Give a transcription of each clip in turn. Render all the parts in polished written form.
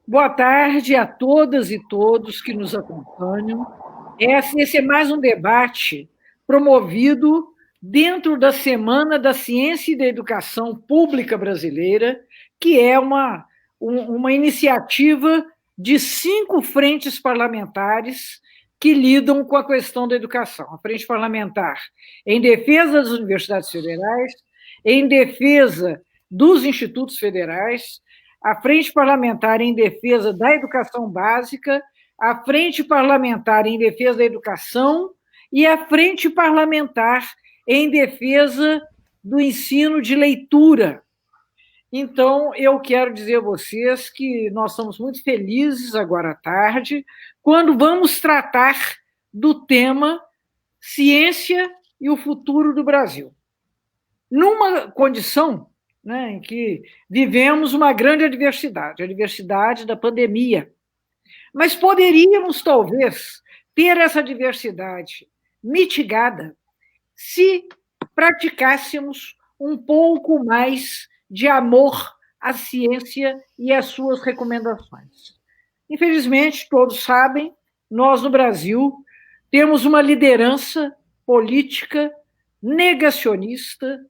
Boa tarde a todas e todos que nos acompanham. Esse é mais um debate promovido dentro da Semana da Ciência e da Educação Pública Brasileira, que é uma iniciativa de 5 frentes parlamentares que lidam com a questão da educação. A frente parlamentar em defesa das universidades federais, em defesa dos institutos federais, a Frente Parlamentar em Defesa da Educação Básica, a Frente Parlamentar em Defesa da Educação e a Frente Parlamentar em Defesa do Ensino de Leitura. Então, eu quero dizer a vocês que nós estamos muito felizes agora à tarde, quando vamos tratar do tema Ciência e o Futuro do Brasil. Numa condição, né, em que vivemos uma grande adversidade, a adversidade da pandemia. Mas poderíamos, talvez, ter essa adversidade mitigada se praticássemos um pouco mais de amor à ciência e às suas recomendações. Infelizmente, todos sabem, nós no Brasil temos uma liderança política negacionista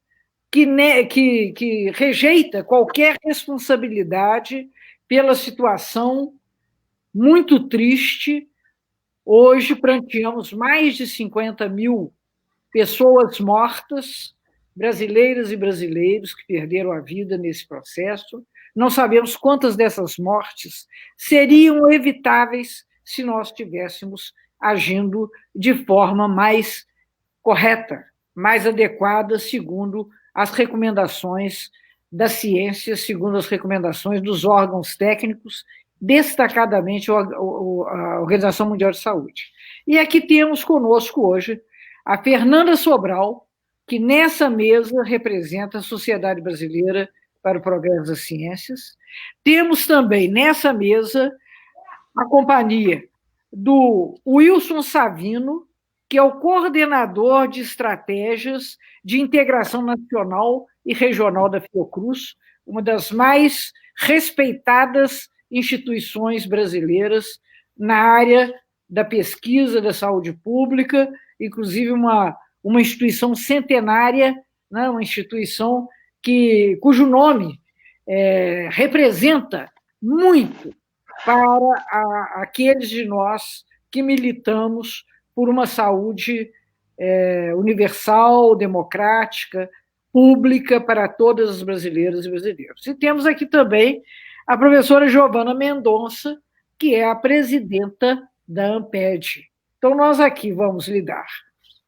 que rejeita qualquer responsabilidade pela situação muito triste. Hoje pranteamos mais de 50 mil pessoas mortas, brasileiras e brasileiros que perderam a vida nesse processo. Não sabemos quantas dessas mortes seriam evitáveis se nós estivéssemos agindo de forma mais correta, mais adequada, segundo as recomendações da ciência, segundo as recomendações dos órgãos técnicos, destacadamente a Organização Mundial de Saúde. E aqui temos conosco hoje a Fernanda Sobral, que nessa mesa representa a Sociedade Brasileira para o Progresso das Ciências. Temos também nessa mesa a companhia do Wilson Savino, que é o coordenador de estratégias de integração nacional e regional da Fiocruz, uma das mais respeitadas instituições brasileiras na área da pesquisa da saúde pública, inclusive uma instituição centenária, né, uma instituição cujo nome representa muito para aqueles de nós que militamos por uma saúde universal, democrática, pública para todas as brasileiras e brasileiros. E temos aqui também a professora Giovana Mendonça, que é a presidenta da ANPED. Então, nós aqui vamos lidar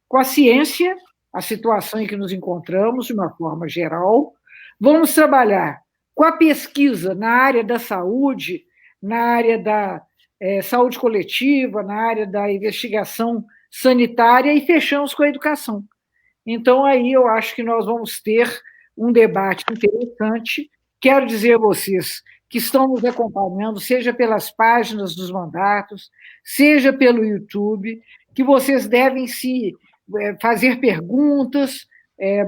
com a ciência, a situação em que nos encontramos, de uma forma geral, vamos trabalhar com a pesquisa na área da saúde, na área da saúde coletiva, na área da investigação sanitária e fechamos com a educação. Então, aí eu acho que nós vamos ter um debate interessante. Quero dizer a vocês que estão nos acompanhando, seja pelas páginas dos mandatos, seja pelo YouTube, que vocês devem se fazer perguntas,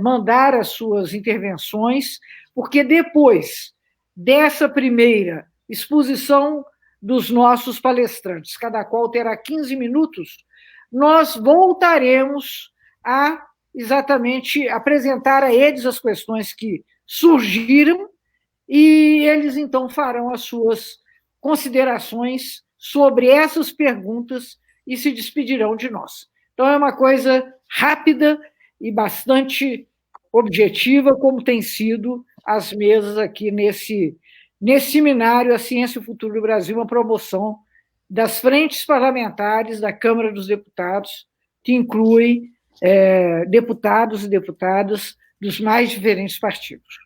mandar as suas intervenções, porque depois dessa primeira exposição dos nossos palestrantes, cada qual terá 15 minutos, nós voltaremos a exatamente apresentar a eles as questões que surgiram e eles, então, farão as suas considerações sobre essas perguntas e se despedirão de nós. Então, é uma coisa rápida e bastante objetiva, como tem sido as mesas aqui nesse seminário A Ciência e o Futuro do Brasil, uma promoção das frentes parlamentares da Câmara dos Deputados, que inclui deputados e deputadas dos mais diferentes partidos.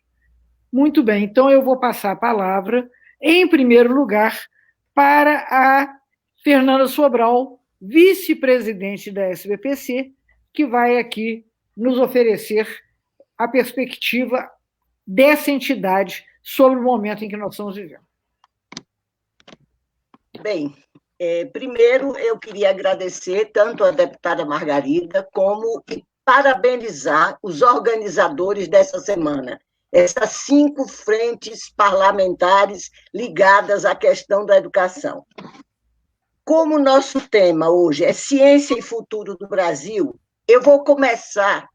Muito bem, então eu vou passar a palavra, em primeiro lugar, para a Fernanda Sobral, vice-presidente da SBPC, que vai aqui nos oferecer a perspectiva dessa entidade sobre o momento em que nós estamos vivendo. Bem, primeiro eu queria agradecer tanto a deputada Margarida como parabenizar os organizadores dessa semana. essas 5 frentes parlamentares ligadas à questão da educação. Como o nosso tema hoje é ciência e futuro do Brasil, eu vou começar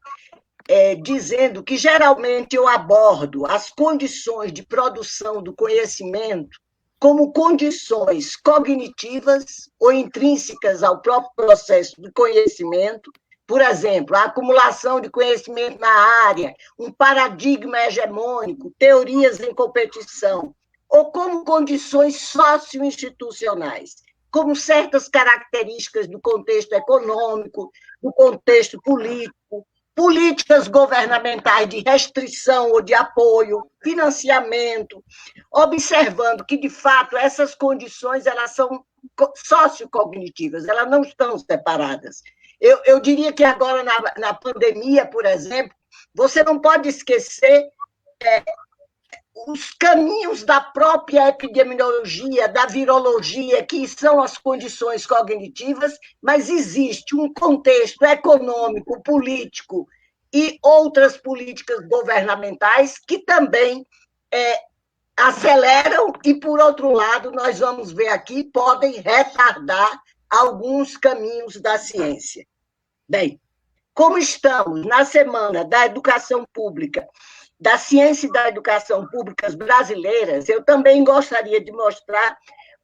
dizendo que, geralmente, eu abordo as condições de produção do conhecimento como condições cognitivas ou intrínsecas ao próprio processo do conhecimento, por exemplo, a acumulação de conhecimento na área, um paradigma hegemônico, teorias em competição, ou como condições socio-institucionais, como certas características do contexto econômico, do contexto político, políticas governamentais de restrição ou de apoio, financiamento, observando que, de fato, essas condições elas são sociocognitivas, elas não estão separadas. Eu diria que agora, na pandemia, por exemplo, você não pode esquecer os caminhos da própria epidemiologia, da virologia, que são as condições cognitivas, mas existe um contexto econômico, político e outras políticas governamentais que também aceleram e, por outro lado, nós vamos ver aqui, podem retardar alguns caminhos da ciência. Bem, como estamos na Semana da Educação Pública, da Ciência e da Educação Públicas brasileiras, eu também gostaria de mostrar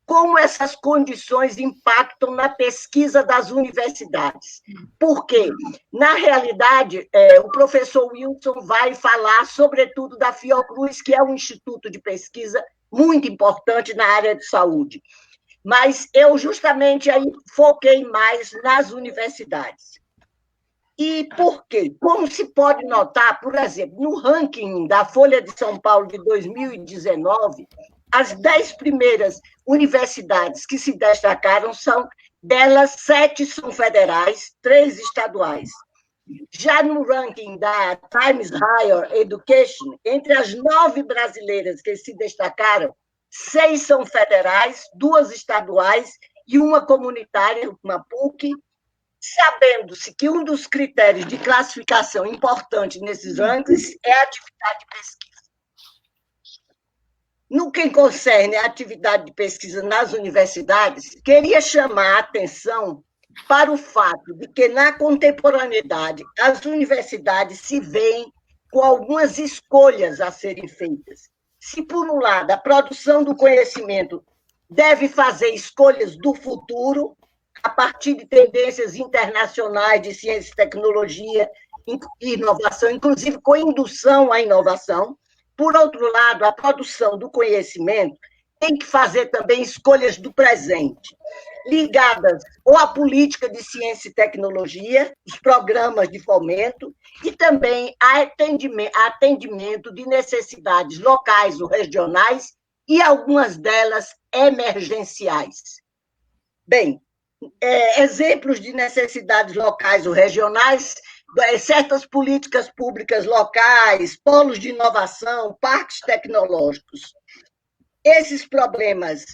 como essas condições impactam na pesquisa das universidades. Porque, na realidade, o professor Wilson vai falar, sobretudo, da Fiocruz, que é um instituto de pesquisa muito importante na área de saúde. Mas eu, justamente, aí foquei mais nas universidades. E por quê? Como se pode notar, por exemplo, no ranking da Folha de São Paulo de 2019, as 10 primeiras universidades que se destacaram delas, 7 são federais, 3 estaduais. Já no ranking da Times Higher Education, entre as 9 brasileiras que se destacaram, 6 são federais, 2 estaduais e uma comunitária, uma PUC, sabendo-se que um dos critérios de classificação importante nesses rankings é a atividade de pesquisa. No que concerne a atividade de pesquisa nas universidades, queria chamar a atenção para o fato de que, na contemporaneidade, as universidades se veem com algumas escolhas a serem feitas. Se, por um lado, a produção do conhecimento deve fazer escolhas do futuro, a partir de tendências internacionais de ciência e tecnologia e inovação, inclusive com indução à inovação. Por outro lado, a produção do conhecimento tem que fazer também escolhas do presente, ligadas ou à política de ciência e tecnologia, os programas de fomento, e também a atendimento de necessidades locais ou regionais, e algumas delas emergenciais. Bem, exemplos de necessidades locais ou regionais, certas políticas públicas locais, polos de inovação, parques tecnológicos. Esses problemas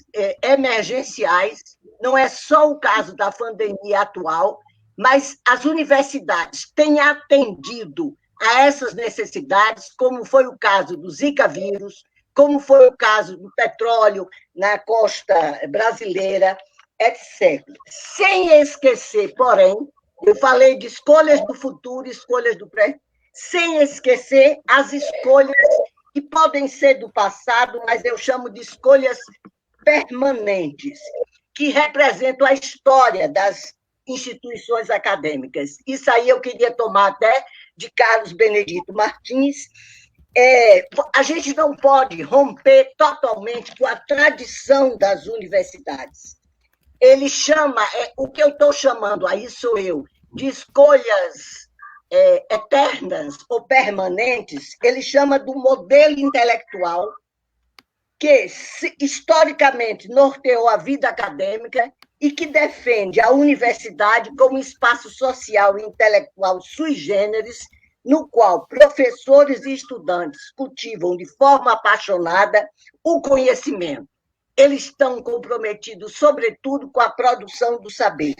emergenciais, não é só o caso da pandemia atual, mas as universidades têm atendido a essas necessidades, como foi o caso do Zika vírus, como foi o caso do petróleo na costa brasileira, etc. Sem esquecer, porém, eu falei de escolhas do futuro, escolhas do presente, sem esquecer as escolhas que podem ser do passado, mas eu chamo de escolhas permanentes, que representam a história das instituições acadêmicas. Isso aí eu queria tomar até de Carlos Benedito Martins. A gente não pode romper totalmente com a tradição das universidades. Ele chama, o que eu estou chamando aí sou eu, de escolhas eternas ou permanentes, ele chama do modelo intelectual que historicamente norteou a vida acadêmica e que defende a universidade como espaço social e intelectual sui generis, no qual professores e estudantes cultivam de forma apaixonada o conhecimento. Eles estão comprometidos, sobretudo, com a produção do saber.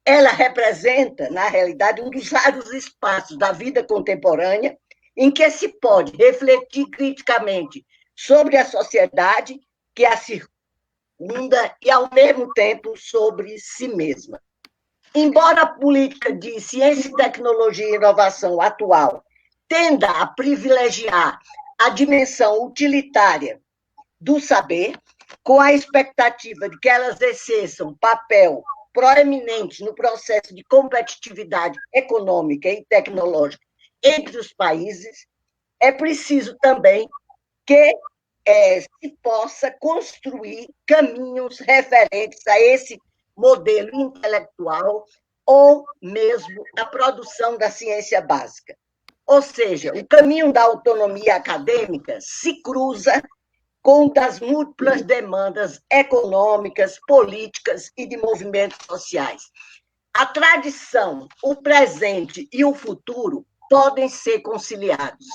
Ela representa, na realidade, um dos raros espaços da vida contemporânea em que se pode refletir criticamente sobre a sociedade que a circunda e, ao mesmo tempo, sobre si mesma. Embora a política de ciência, tecnologia e inovação atual tenda a privilegiar a dimensão utilitária do saber, com a expectativa de que elas exerçam papel proeminente no processo de competitividade econômica e tecnológica entre os países, é preciso também que se possa construir caminhos referentes a esse modelo intelectual ou mesmo a produção da ciência básica. Ou seja, o caminho da autonomia acadêmica se cruza com das múltiplas demandas econômicas, políticas e de movimentos sociais. A tradição, o presente e o futuro podem ser conciliados,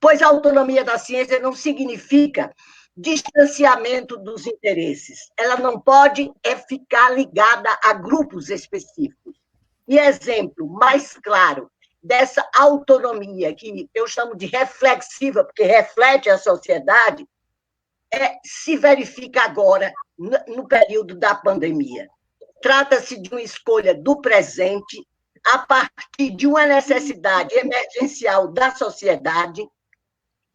pois a autonomia da ciência não significa distanciamento dos interesses. Ela não pode ficar ligada a grupos específicos. E exemplo mais claro dessa autonomia, que eu chamo de reflexiva, porque reflete a sociedade, se verifica agora, no período da pandemia. Trata-se de uma escolha do presente, a partir de uma necessidade emergencial da sociedade,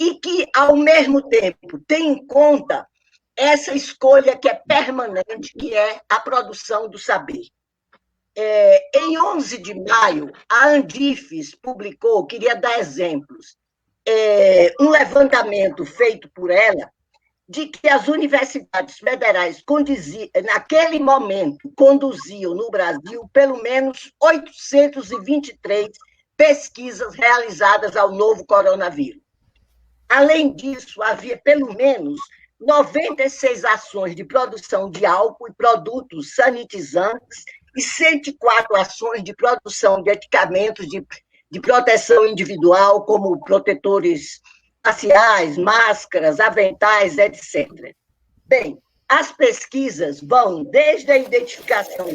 e que, ao mesmo tempo, tem em conta essa escolha que é permanente, que é a produção do saber. Em 11 de maio, a Andifes publicou, queria dar exemplos, um levantamento feito por ela, de que as universidades federais, naquele momento, conduziam no Brasil pelo menos 823 pesquisas realizadas ao novo coronavírus. Além disso, havia pelo menos 96 ações de produção de álcool e produtos sanitizantes e 104 ações de produção de equipamentos de proteção individual, como protetores faciais, máscaras, aventais, etc. Bem, as pesquisas vão desde a identificação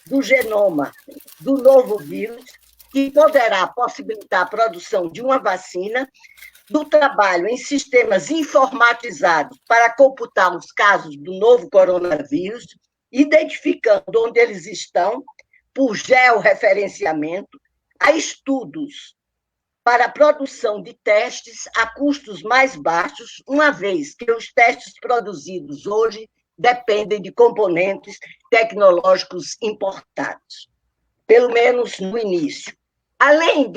do genoma do novo vírus, que poderá possibilitar a produção de uma vacina, do trabalho em sistemas informatizados para computar os casos do novo coronavírus, identificando onde eles estão, por georreferenciamento, a estudos para a produção de testes a custos mais baixos, uma vez que os testes produzidos hoje dependem de componentes tecnológicos importados, pelo menos no início. Além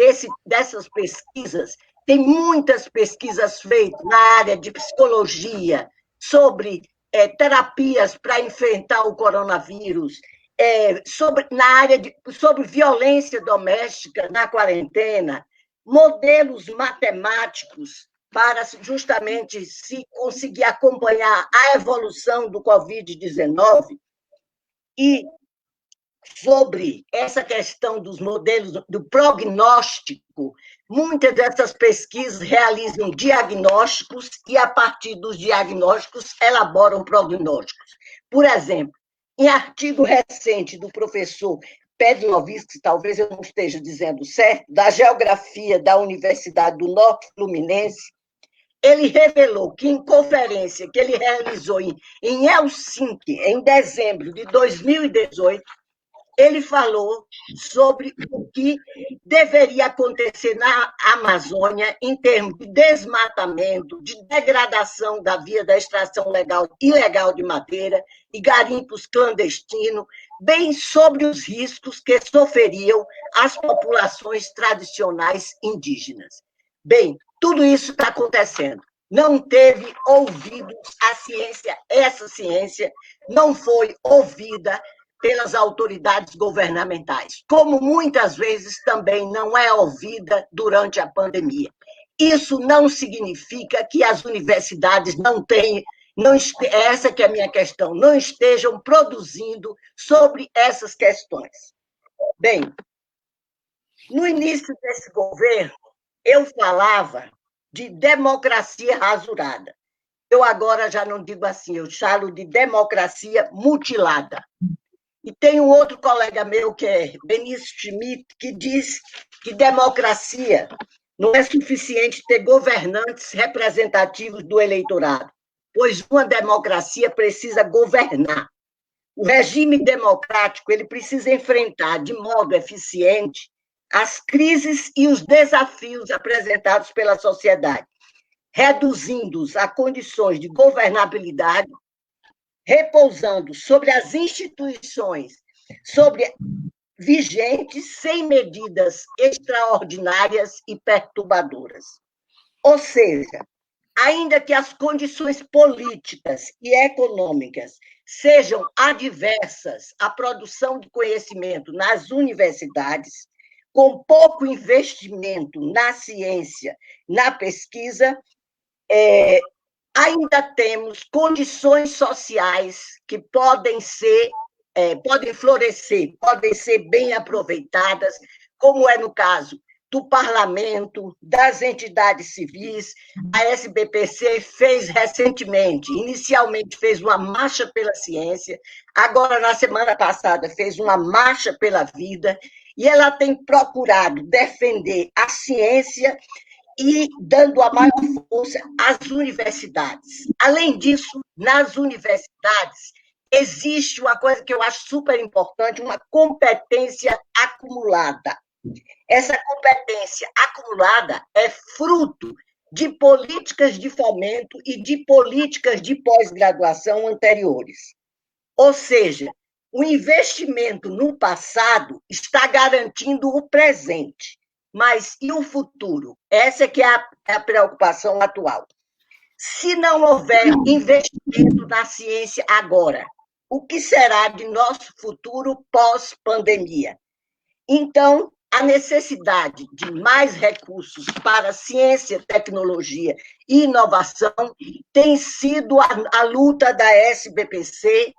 dessas pesquisas, tem muitas pesquisas feitas na área de psicologia sobre terapias para enfrentar o coronavírus, sobre violência doméstica na quarentena, modelos matemáticos para justamente se conseguir acompanhar a evolução do Covid-19 e sobre essa questão dos modelos do prognóstico. Muitas dessas pesquisas realizam diagnósticos e, a partir dos diagnósticos, elaboram prognósticos. Por exemplo, em artigo recente do professor Pednoviski, talvez eu não esteja dizendo certo, da Geografia da Universidade do Norte Fluminense, ele revelou que, em conferência que ele realizou em Helsinki, em dezembro de 2018, ele falou sobre o que deveria acontecer na Amazônia em termos de desmatamento, de degradação da via da extração ilegal de madeira e garimpos clandestinos, bem sobre os riscos que sofreriam as populações tradicionais indígenas. Bem, tudo isso está acontecendo. Não teve ouvidos a ciência, essa ciência não foi ouvida pelas autoridades governamentais, como muitas vezes também não é ouvida durante a pandemia. Isso não significa que as universidades não tenham, essa que é a minha questão, não estejam produzindo sobre essas questões. Bem, no início desse governo, eu falava de democracia rasurada. Eu agora já não digo assim, eu chamo de democracia mutilada. E tem um outro colega meu, que é Benício Schmidt, que diz que democracia Não é suficiente ter governantes representativos do eleitorado, pois uma democracia precisa governar. O regime democrático ele precisa enfrentar de modo eficiente as crises e os desafios apresentados pela sociedade, reduzindo-os a condições de governabilidade, repousando sobre as instituições, sobre vigentes, sem medidas extraordinárias e perturbadoras. Ou seja, ainda que as condições políticas e econômicas sejam adversas à produção de conhecimento nas universidades, com pouco investimento na ciência, na pesquisa, ainda temos condições sociais que podem florescer, podem ser bem aproveitadas, como é no caso do parlamento, das entidades civis. A SBPC fez recentemente, inicialmente fez uma marcha pela ciência, agora, na semana passada, fez uma marcha pela vida, e ela tem procurado defender a ciência e dando a maior força às universidades. Além disso, nas universidades, existe uma coisa que eu acho super importante, uma competência acumulada. Essa competência acumulada é fruto de políticas de fomento e de políticas de pós-graduação anteriores. Ou seja, o investimento no passado está garantindo o presente, mas e o futuro? Essa é que é a preocupação atual. Se não houver investimento na ciência agora, o que será de nosso futuro pós-pandemia? Então, a necessidade de mais recursos para ciência, tecnologia e inovação tem sido a luta da SBPC,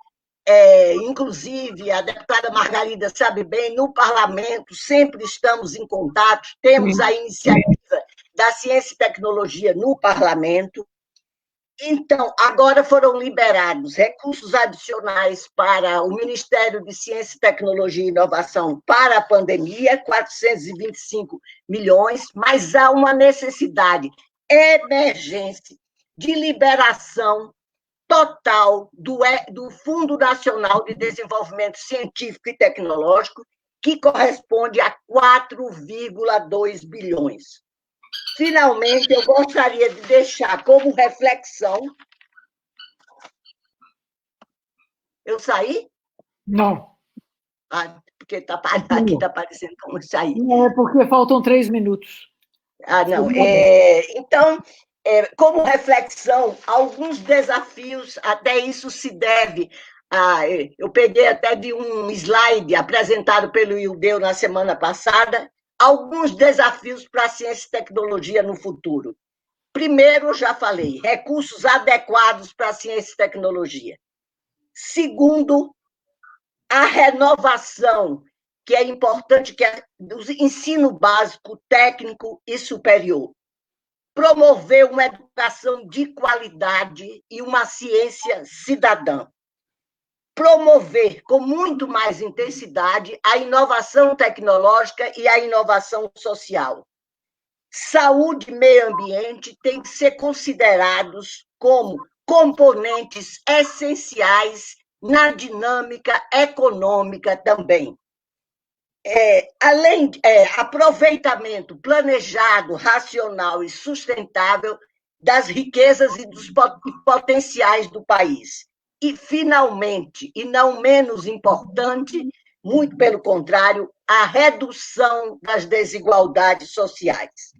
inclusive a deputada Margarida sabe bem, no parlamento sempre estamos em contato, temos a iniciativa da ciência e tecnologia no parlamento. Então, agora foram liberados recursos adicionais para o Ministério de Ciência, Tecnologia e Inovação para a pandemia, 425 milhões, mas há uma necessidade emergente de liberação total do Fundo Nacional de Desenvolvimento Científico e Tecnológico, que corresponde a 4,2 bilhões. Finalmente, eu gostaria de deixar como reflexão. Eu saí? Não. Porque aqui está aparecendo como sair. É porque faltam 3 minutos. Não. Então, como reflexão, alguns desafios, até isso se deve. Eu peguei até de um slide apresentado pelo Ildeu na semana passada, alguns desafios para a ciência e tecnologia no futuro. Primeiro, já falei, recursos adequados para a ciência e tecnologia. Segundo, a renovação, que é importante, que é do ensino básico, técnico e superior. Promover uma educação de qualidade e uma ciência cidadã. Promover com muito mais intensidade a inovação tecnológica e a inovação social. Saúde e meio ambiente têm que ser considerados como componentes essenciais na dinâmica econômica também. Além de aproveitamento planejado, racional e sustentável das riquezas e dos potenciais do país. E, finalmente, e não menos importante, muito pelo contrário, a redução das desigualdades sociais.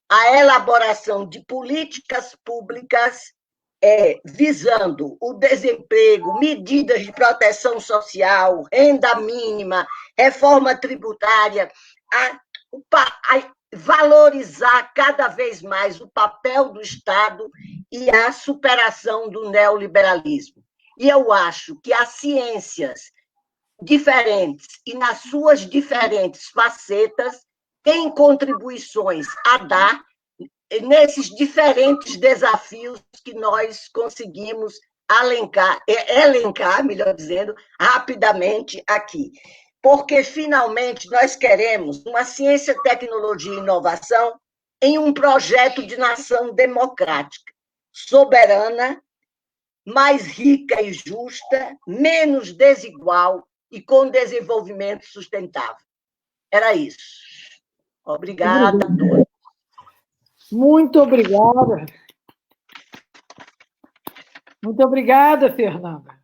A elaboração de políticas públicas visando o desemprego, medidas de proteção social, renda mínima, reforma tributária, a valorizar cada vez mais o papel do Estado e a superação do neoliberalismo. E eu acho que as ciências diferentes e nas suas diferentes facetas têm contribuições a dar nesses diferentes desafios que nós conseguimos elencar, melhor dizendo, rapidamente aqui. Porque, finalmente, nós queremos uma ciência, tecnologia e inovação em um projeto de nação democrática, soberana, mais rica e justa, menos desigual e com desenvolvimento sustentável. Era isso. Obrigada a todos. Muito obrigada. Muito obrigada, Fernanda.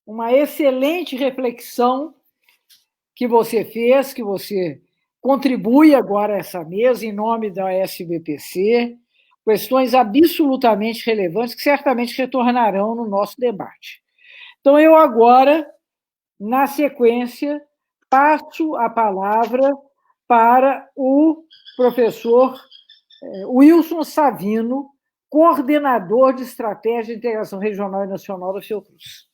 Uma excelente reflexão que você fez, que você contribui agora a essa mesa em nome da SBPC, questões absolutamente relevantes que certamente retornarão no nosso debate. Então, eu agora, na sequência, passo a palavra para o professor Wilson Savino, coordenador de Estratégia de Integração Regional e Nacional da Fiocruz.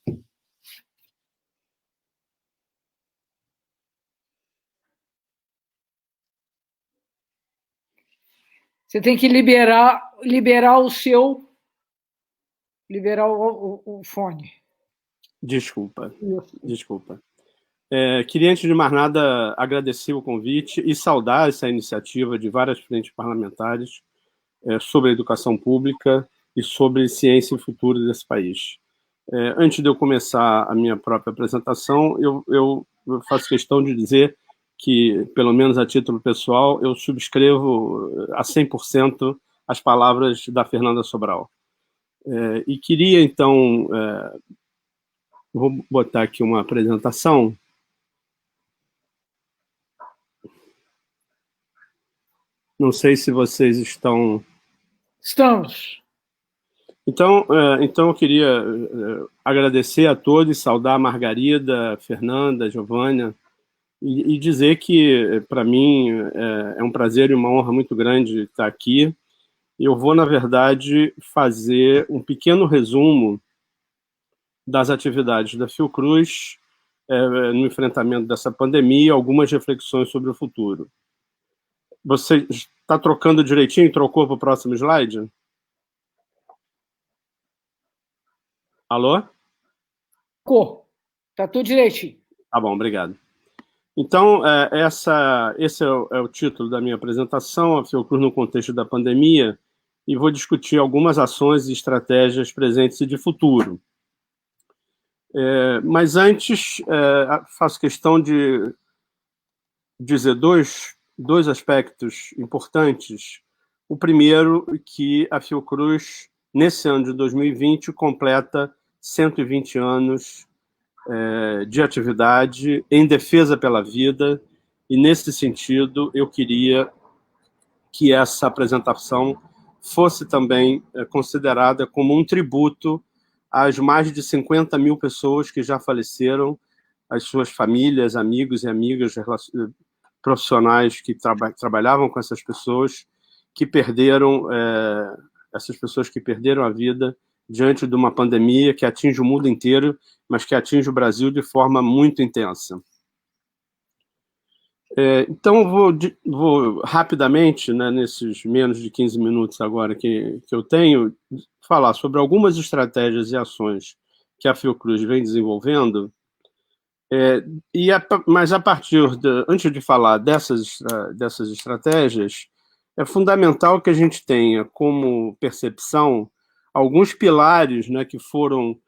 Você tem que liberar o seu... Liberar o fone. Desculpa. Queria, antes de mais nada, agradecer o convite e saudar essa iniciativa de várias frentes parlamentares sobre a educação pública e sobre ciência e futuro desse país. Antes de eu começar a minha própria apresentação, eu faço questão de dizer que, pelo menos a título pessoal, eu subscrevo a 100% as palavras da Fernanda Sobral. E queria, então, vou botar aqui uma apresentação. Não sei se vocês estão... Estamos. Então eu queria agradecer a todos, saudar a Margarida, a Fernanda, a Giovânia, e dizer que, para mim, é um prazer e uma honra muito grande estar aqui. Eu vou, na verdade, fazer um pequeno resumo das atividades da Fiocruz no enfrentamento dessa pandemia e algumas reflexões sobre o futuro. Você está trocando direitinho? Trocou para o próximo slide? Alô? Trocou. Está tudo direitinho. Tá bom, obrigado. Então, esse é o título da minha apresentação, a Fiocruz no contexto da pandemia, e vou discutir algumas ações e estratégias presentes e de futuro. Mas antes, faço questão de dizer dois aspectos importantes. O primeiro, que a Fiocruz, nesse ano de 2020, completa 120 anos de atividade em defesa pela vida, e, nesse sentido, eu queria que essa apresentação fosse também considerada como um tributo às mais de 50 mil pessoas que já faleceram, às suas famílias, amigos e amigas, profissionais que trabalhavam com essas pessoas que perderam a vida diante de uma pandemia que atinge o mundo inteiro, mas que atinge o Brasil de forma muito intensa. Então, vou rapidamente, né, nesses menos de 15 minutos agora que eu tenho, falar sobre algumas estratégias e ações que a Fiocruz vem desenvolvendo, mas antes de falar dessas estratégias, é fundamental que a gente tenha como percepção alguns pilares, né, que foram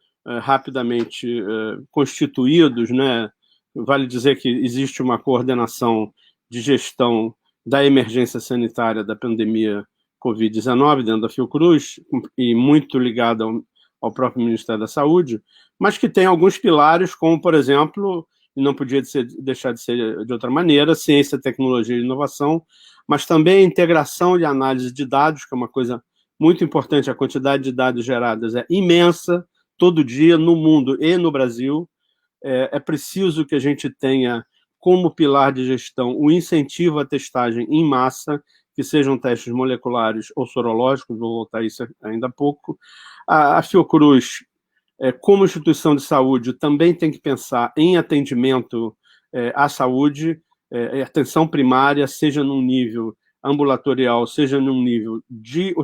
rapidamente constituídos, né? Vale dizer que existe uma coordenação de gestão da emergência sanitária da pandemia Covid-19 dentro da Fiocruz, e muito ligada ao próprio Ministério da Saúde, mas que tem alguns pilares, como, por exemplo, e não podia deixar de ser de outra maneira, ciência, tecnologia e inovação, mas também a integração e análise de dados, que é uma coisa muito importante. A quantidade de dados gerados é imensa, todo dia, no mundo e no Brasil. É preciso que a gente tenha como pilar de gestão o incentivo à testagem em massa, que sejam testes moleculares ou sorológicos, vou voltar a isso ainda há pouco. A Fiocruz, como instituição de saúde, também tem que pensar em atendimento à saúde, atenção primária, seja num nível ambulatorial, seja num nível de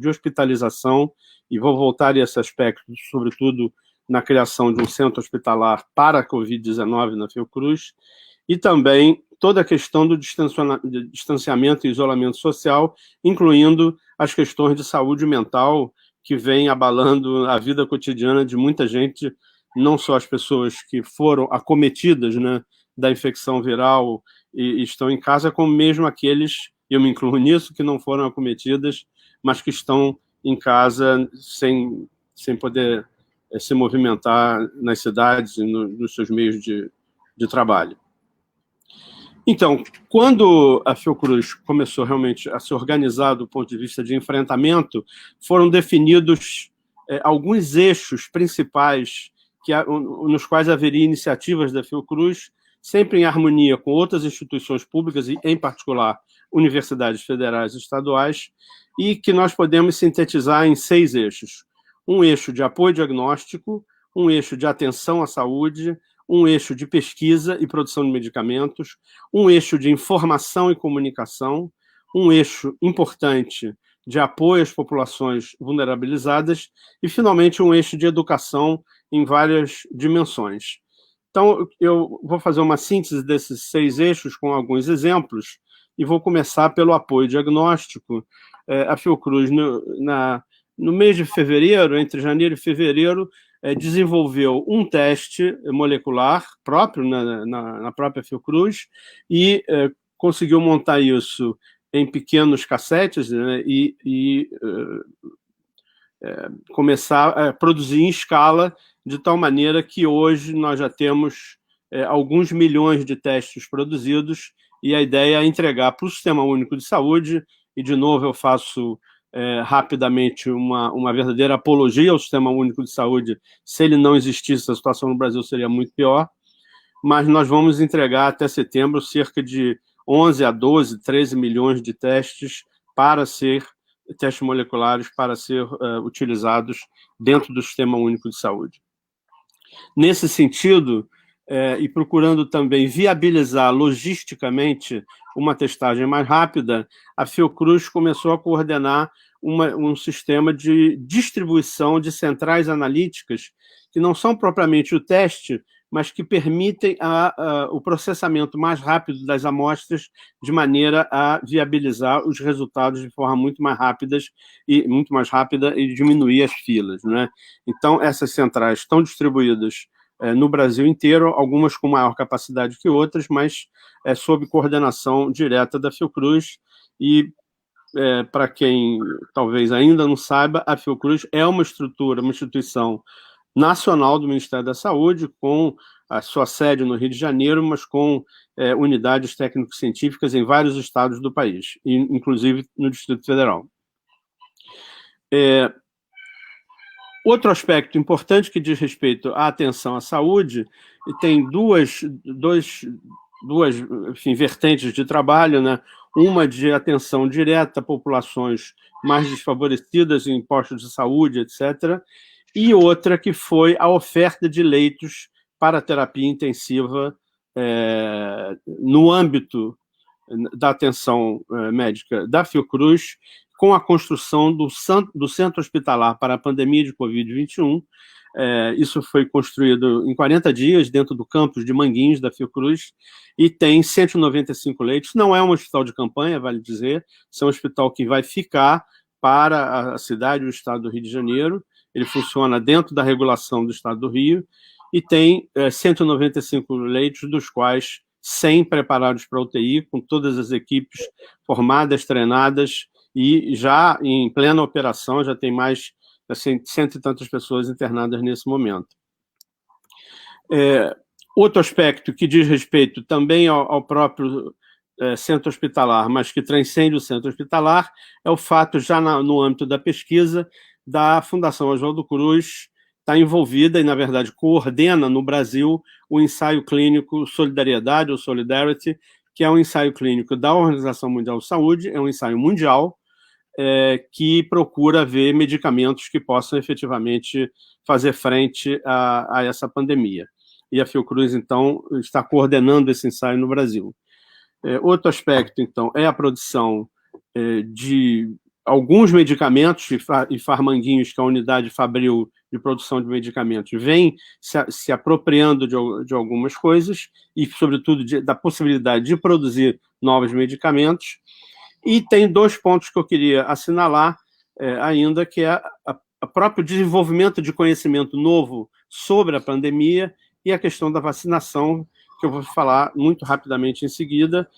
hospitalização, e vou voltar a esse aspecto, sobretudo na criação de um centro hospitalar para a Covid-19 na Fiocruz, e também toda a questão do distanciamento e isolamento social, incluindo as questões de saúde mental que vem abalando a vida cotidiana de muita gente, não só as pessoas que foram acometidas, né, da infecção viral e estão em casa, como mesmo aqueles, eu me incluo nisso, que não foram acometidas, mas que estão em casa sem poder se movimentar nas cidades e nos seus meios de trabalho. Então, quando a Fiocruz começou realmente a se organizar do ponto de vista de enfrentamento, foram definidos alguns eixos principais nos quais haveria iniciativas da Fiocruz, sempre em harmonia com outras instituições públicas, e, em particular, universidades federais e estaduais, e que nós podemos sintetizar em 6 eixos. Um eixo de apoio diagnóstico, um eixo de atenção à saúde, um eixo de pesquisa e produção de medicamentos, um eixo de informação e comunicação, um eixo importante de apoio às populações vulnerabilizadas e, finalmente, um eixo de educação em várias dimensões. Então, eu vou fazer uma síntese desses 6 eixos com alguns exemplos e vou começar pelo apoio diagnóstico. A Fiocruz, no mês de fevereiro, entre janeiro e fevereiro, desenvolveu um teste molecular próprio na própria Fiocruz e conseguiu montar isso em pequenos cassetes, né, e começar a produzir em escala, de tal maneira que hoje nós já temos alguns milhões de testes produzidos, e a ideia é entregar para o Sistema Único de Saúde, e de novo eu faço rapidamente uma verdadeira apologia ao Sistema Único de Saúde. Se ele não existisse, a situação no Brasil seria muito pior, mas nós vamos entregar até setembro cerca de 11 a 12, 13 milhões de testes testes moleculares para ser utilizados dentro do Sistema Único de Saúde. Nesse sentido, e procurando também viabilizar logisticamente uma testagem mais rápida, a Fiocruz começou a coordenar um sistema de distribuição de centrais analíticas que não são propriamente o teste, mas que permitem o processamento mais rápido das amostras, de maneira a viabilizar os resultados de forma muito mais rápida e diminuir as filas, né? Então, essas centrais estão distribuídas no Brasil inteiro, algumas com maior capacidade que outras, mas sob coordenação direta da Fiocruz. E, para quem talvez ainda não saiba, a Fiocruz é uma instituição nacional do Ministério da Saúde, com a sua sede no Rio de Janeiro, mas com unidades técnico-científicas em vários estados do país, inclusive no Distrito Federal. Outro aspecto importante que diz respeito à atenção à saúde, e tem duas vertentes de trabalho, né? Uma de atenção direta a populações mais desfavorecidas em postos de saúde, etc., e outra que foi a oferta de leitos para terapia intensiva no âmbito da atenção médica da Fiocruz, com a construção do Centro Hospitalar para a Pandemia de Covid-21. Isso foi construído em 40 dias dentro do campus de Manguinhos da Fiocruz e tem 195 leitos. Não é um hospital de campanha, vale dizer, é um hospital que vai ficar para a cidade e o estado do Rio de Janeiro. Ele funciona dentro da regulação do estado do Rio e tem 195 leitos, dos quais 100 preparados para UTI, com todas as equipes formadas, treinadas, e já em plena operação, já tem mais de 100 e tantas pessoas internadas nesse momento. Outro aspecto que diz respeito também ao próprio centro hospitalar, mas que transcende o centro hospitalar, é o fato, já no âmbito da pesquisa, da Fundação Oswaldo Cruz está envolvida e, na verdade, coordena no Brasil o ensaio clínico Solidariedade, ou Solidarity, que é um ensaio clínico da Organização Mundial de Saúde, é um ensaio mundial, que procura ver medicamentos que possam efetivamente fazer frente a essa pandemia. E a Fiocruz, então, está coordenando esse ensaio no Brasil. Outro aspecto, então, é a produção de alguns medicamentos e farmanguinhos que a unidade Fabril de produção de medicamentos vem se apropriando de algumas coisas e, sobretudo, da possibilidade de produzir novos medicamentos. E tem 2 pontos que eu queria assinalar ainda, que é o próprio desenvolvimento de conhecimento novo sobre a pandemia e a questão da vacinação, que eu vou falar muito rapidamente em seguida.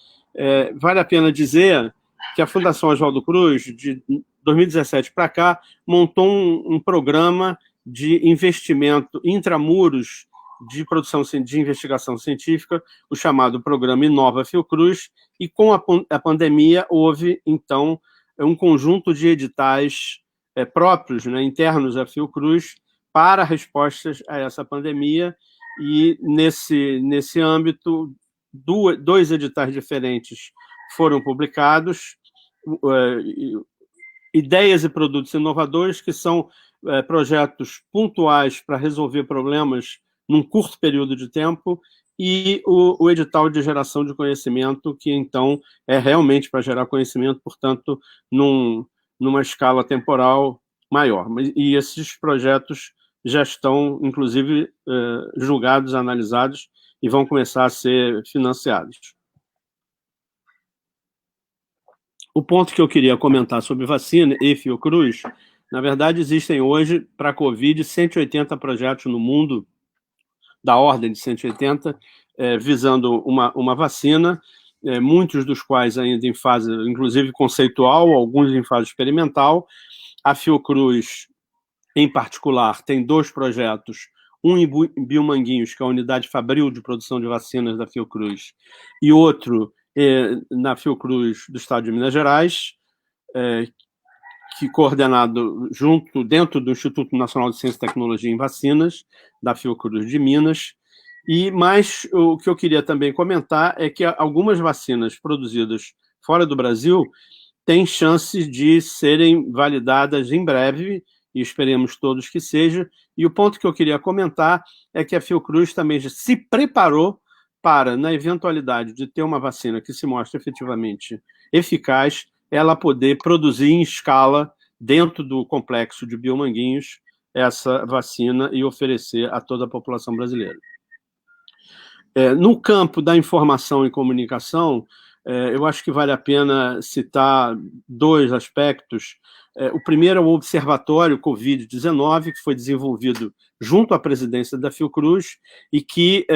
Vale a pena dizer que a Fundação Oswaldo Cruz, de 2017 para cá, montou um programa de investimento intramuros de produção de investigação científica, o chamado Programa Inova Fiocruz, e com a pandemia houve, então, um conjunto de editais próprios, né, internos à Fiocruz, para respostas a essa pandemia, e nesse âmbito, 2 editais diferentes foram publicados, ideias e produtos inovadores, que são projetos pontuais para resolver problemas num curto período de tempo, e o edital de geração de conhecimento, que, então, é realmente para gerar conhecimento, portanto, numa escala temporal maior. E esses projetos já estão, inclusive, julgados, analisados, e vão começar a ser financiados. O ponto que eu queria comentar sobre vacina e Fiocruz, na verdade, existem hoje, para a Covid, 180 projetos no mundo, da ordem de 180, visando uma vacina, muitos dos quais ainda em fase, inclusive, conceitual, alguns em fase experimental. A Fiocruz, em particular, tem 2 projetos, um em Biomanguinhos, que é a unidade fabril de produção de vacinas da Fiocruz, e outro na Fiocruz do Estado de Minas Gerais, que coordenado dentro do Instituto Nacional de Ciência e Tecnologia em Vacinas, da Fiocruz de Minas. Mas o que eu queria também comentar é que algumas vacinas produzidas fora do Brasil têm chances de serem validadas em breve, e esperemos todos que seja. E o ponto que eu queria comentar é que a Fiocruz também já se preparou para, na eventualidade de ter uma vacina que se mostre efetivamente eficaz, ela poder produzir em escala, dentro do complexo de Biomanguinhos, essa vacina e oferecer a toda a população brasileira. No campo da informação e comunicação, eu acho que vale a pena citar 2 aspectos. O primeiro é o Observatório Covid-19, que foi desenvolvido junto à presidência da Fiocruz e que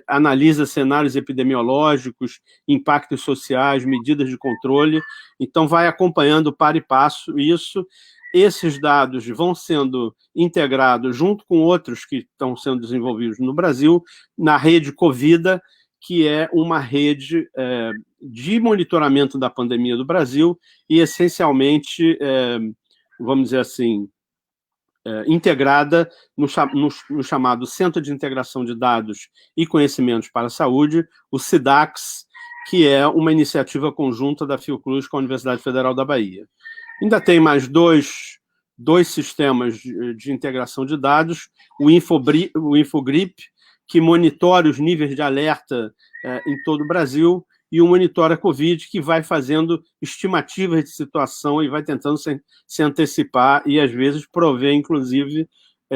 analisa cenários epidemiológicos, impactos sociais, medidas de controle. Então, vai acompanhando para e passo isso. Esses dados vão sendo integrados junto com outros que estão sendo desenvolvidos no Brasil, na rede Covida, que é uma rede de monitoramento da pandemia do Brasil e, essencialmente, vamos dizer assim, integrada no chamado Centro de Integração de Dados e Conhecimentos para a Saúde, o CIDACS, que é uma iniciativa conjunta da Fiocruz com a Universidade Federal da Bahia. Ainda tem mais dois sistemas de integração de dados, o Infogrip, que monitora os níveis de alerta em todo o Brasil, e o Monitora Covid, que vai fazendo estimativas de situação e vai tentando se antecipar e, às vezes, prover, inclusive,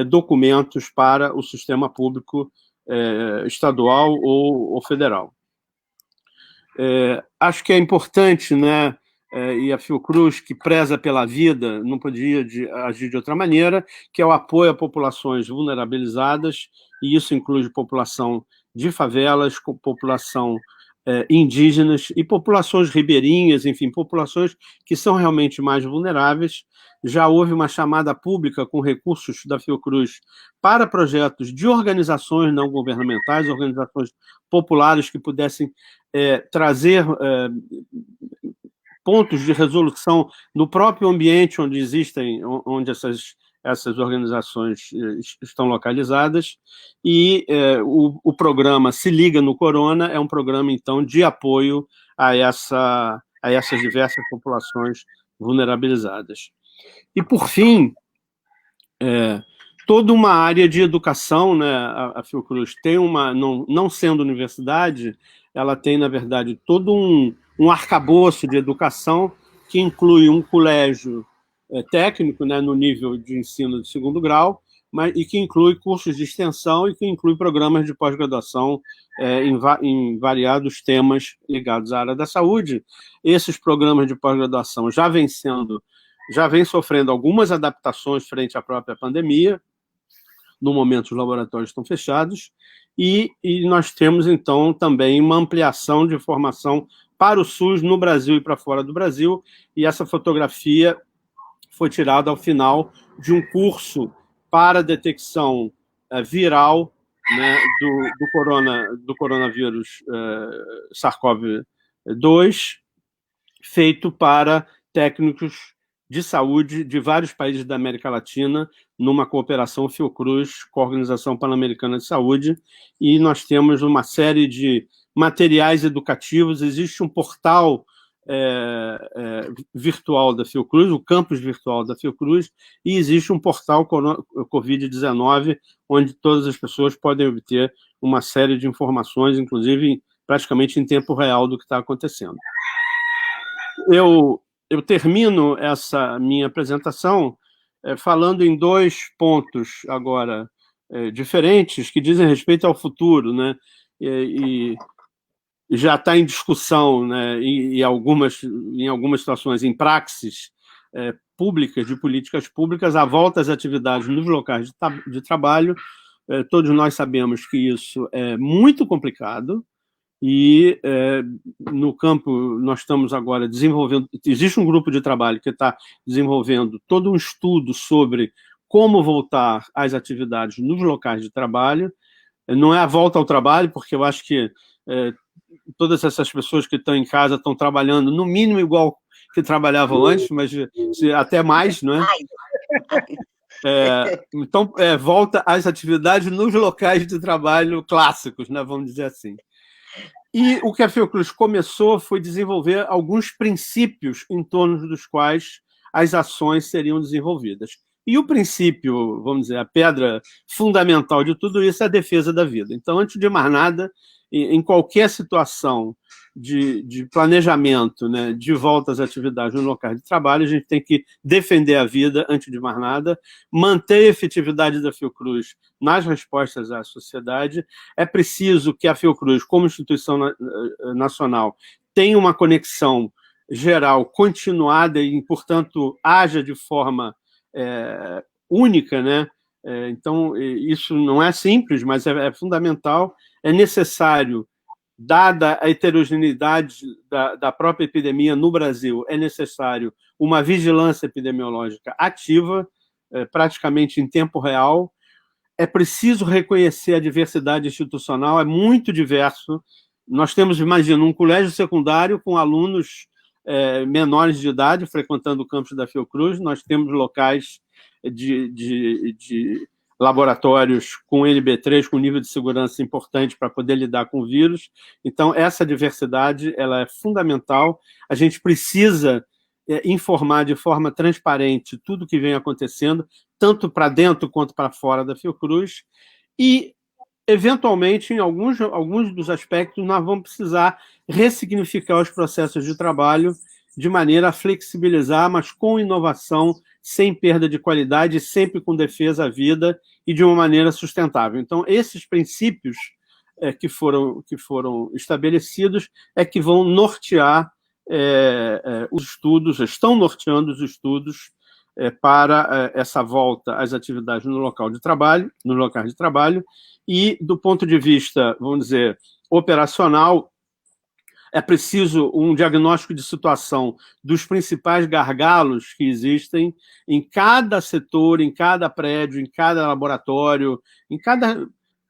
documentos para o sistema público estadual ou federal. Acho que é importante, né, e a Fiocruz, que preza pela vida, não podia agir de outra maneira, que é o apoio a populações vulnerabilizadas, e isso inclui população de favelas, população indígenas e populações ribeirinhas, enfim, populações que são realmente mais vulneráveis. Já houve uma chamada pública com recursos da Fiocruz para projetos de organizações não governamentais, organizações populares que pudessem trazer pontos de resolução no próprio ambiente onde essas organizações estão localizadas, e o programa Se Liga no Corona é um programa, então, de apoio a essas diversas populações vulnerabilizadas. E, por fim, toda uma área de educação, né? A Fiocruz tem não sendo universidade, ela tem, na verdade, todo um arcabouço de educação que inclui um colégio técnico, né, no nível de ensino de 2º grau, e que inclui cursos de extensão e que inclui programas de pós-graduação em variados temas ligados à área da saúde. Esses programas de pós-graduação já vêm sofrendo algumas adaptações frente à própria pandemia. No momento, os laboratórios estão fechados, e nós temos, então, também uma ampliação de formação para o SUS no Brasil e para fora do Brasil, e essa fotografia foi tirada ao final de um curso para detecção viral, né, do coronavírus SARS-CoV-2, feito para técnicos de saúde de vários países da América Latina, numa cooperação Fiocruz com a Organização Pan-Americana de Saúde, e nós temos uma série de materiais educativos. Existe um portal virtual da Fiocruz, o campus virtual da Fiocruz, e existe um portal Covid-19, onde todas as pessoas podem obter uma série de informações, inclusive praticamente em tempo real do que está acontecendo. Eu termino essa minha apresentação falando em 2 pontos agora diferentes, que dizem respeito ao futuro, né? E já está em discussão, né, em algumas situações, em praxes públicas, de políticas públicas, a volta às atividades nos locais de trabalho. Todos nós sabemos que isso é muito complicado, e no campo nós estamos agora desenvolvendo, existe um grupo de trabalho que está desenvolvendo todo um estudo sobre como voltar às atividades nos locais de trabalho. Não é a volta ao trabalho, porque eu acho que todas essas pessoas que estão em casa estão trabalhando no mínimo igual que trabalhavam antes, mas até mais, não é? Então, volta às atividades nos locais de trabalho clássicos, né, vamos dizer assim. E o que a Fiocruz começou foi desenvolver alguns princípios em torno dos quais as ações seriam desenvolvidas. E o princípio, vamos dizer, a pedra fundamental de tudo isso é a defesa da vida. Então, antes de mais nada, em qualquer situação de planejamento, né, de volta às atividades no local de trabalho, a gente tem que defender a vida, antes de mais nada, manter a efetividade da Fiocruz nas respostas à sociedade. É preciso que a Fiocruz, como instituição nacional, tenha uma conexão geral continuada e, portanto, haja de forma única, né? Então, isso não é simples, mas é fundamental. É necessário, dada a heterogeneidade da própria epidemia no Brasil, é necessário uma vigilância epidemiológica ativa, praticamente em tempo real. É preciso reconhecer a diversidade institucional, é muito diverso. Nós temos, imagina, um colégio secundário com alunos menores de idade frequentando o campus da Fiocruz. Nós temos locais de laboratórios com NB3, com nível de segurança importante para poder lidar com o vírus. Então, essa diversidade ela é fundamental. A gente precisa informar de forma transparente tudo o que vem acontecendo, tanto para dentro quanto para fora da Fiocruz. E, eventualmente, em alguns dos aspectos, nós vamos precisar ressignificar os processos de trabalho de maneira a flexibilizar, mas com inovação, sem perda de qualidade, sempre com defesa à vida e de uma maneira sustentável. Então, esses princípios que foram estabelecidos que vão nortear os estudos, estão norteando os estudos para essa volta às atividades no local de trabalho, nos locais de trabalho, e do ponto de vista, vamos dizer, operacional, é preciso um diagnóstico de situação dos principais gargalos que existem em cada setor, em cada prédio, em cada laboratório, em cada...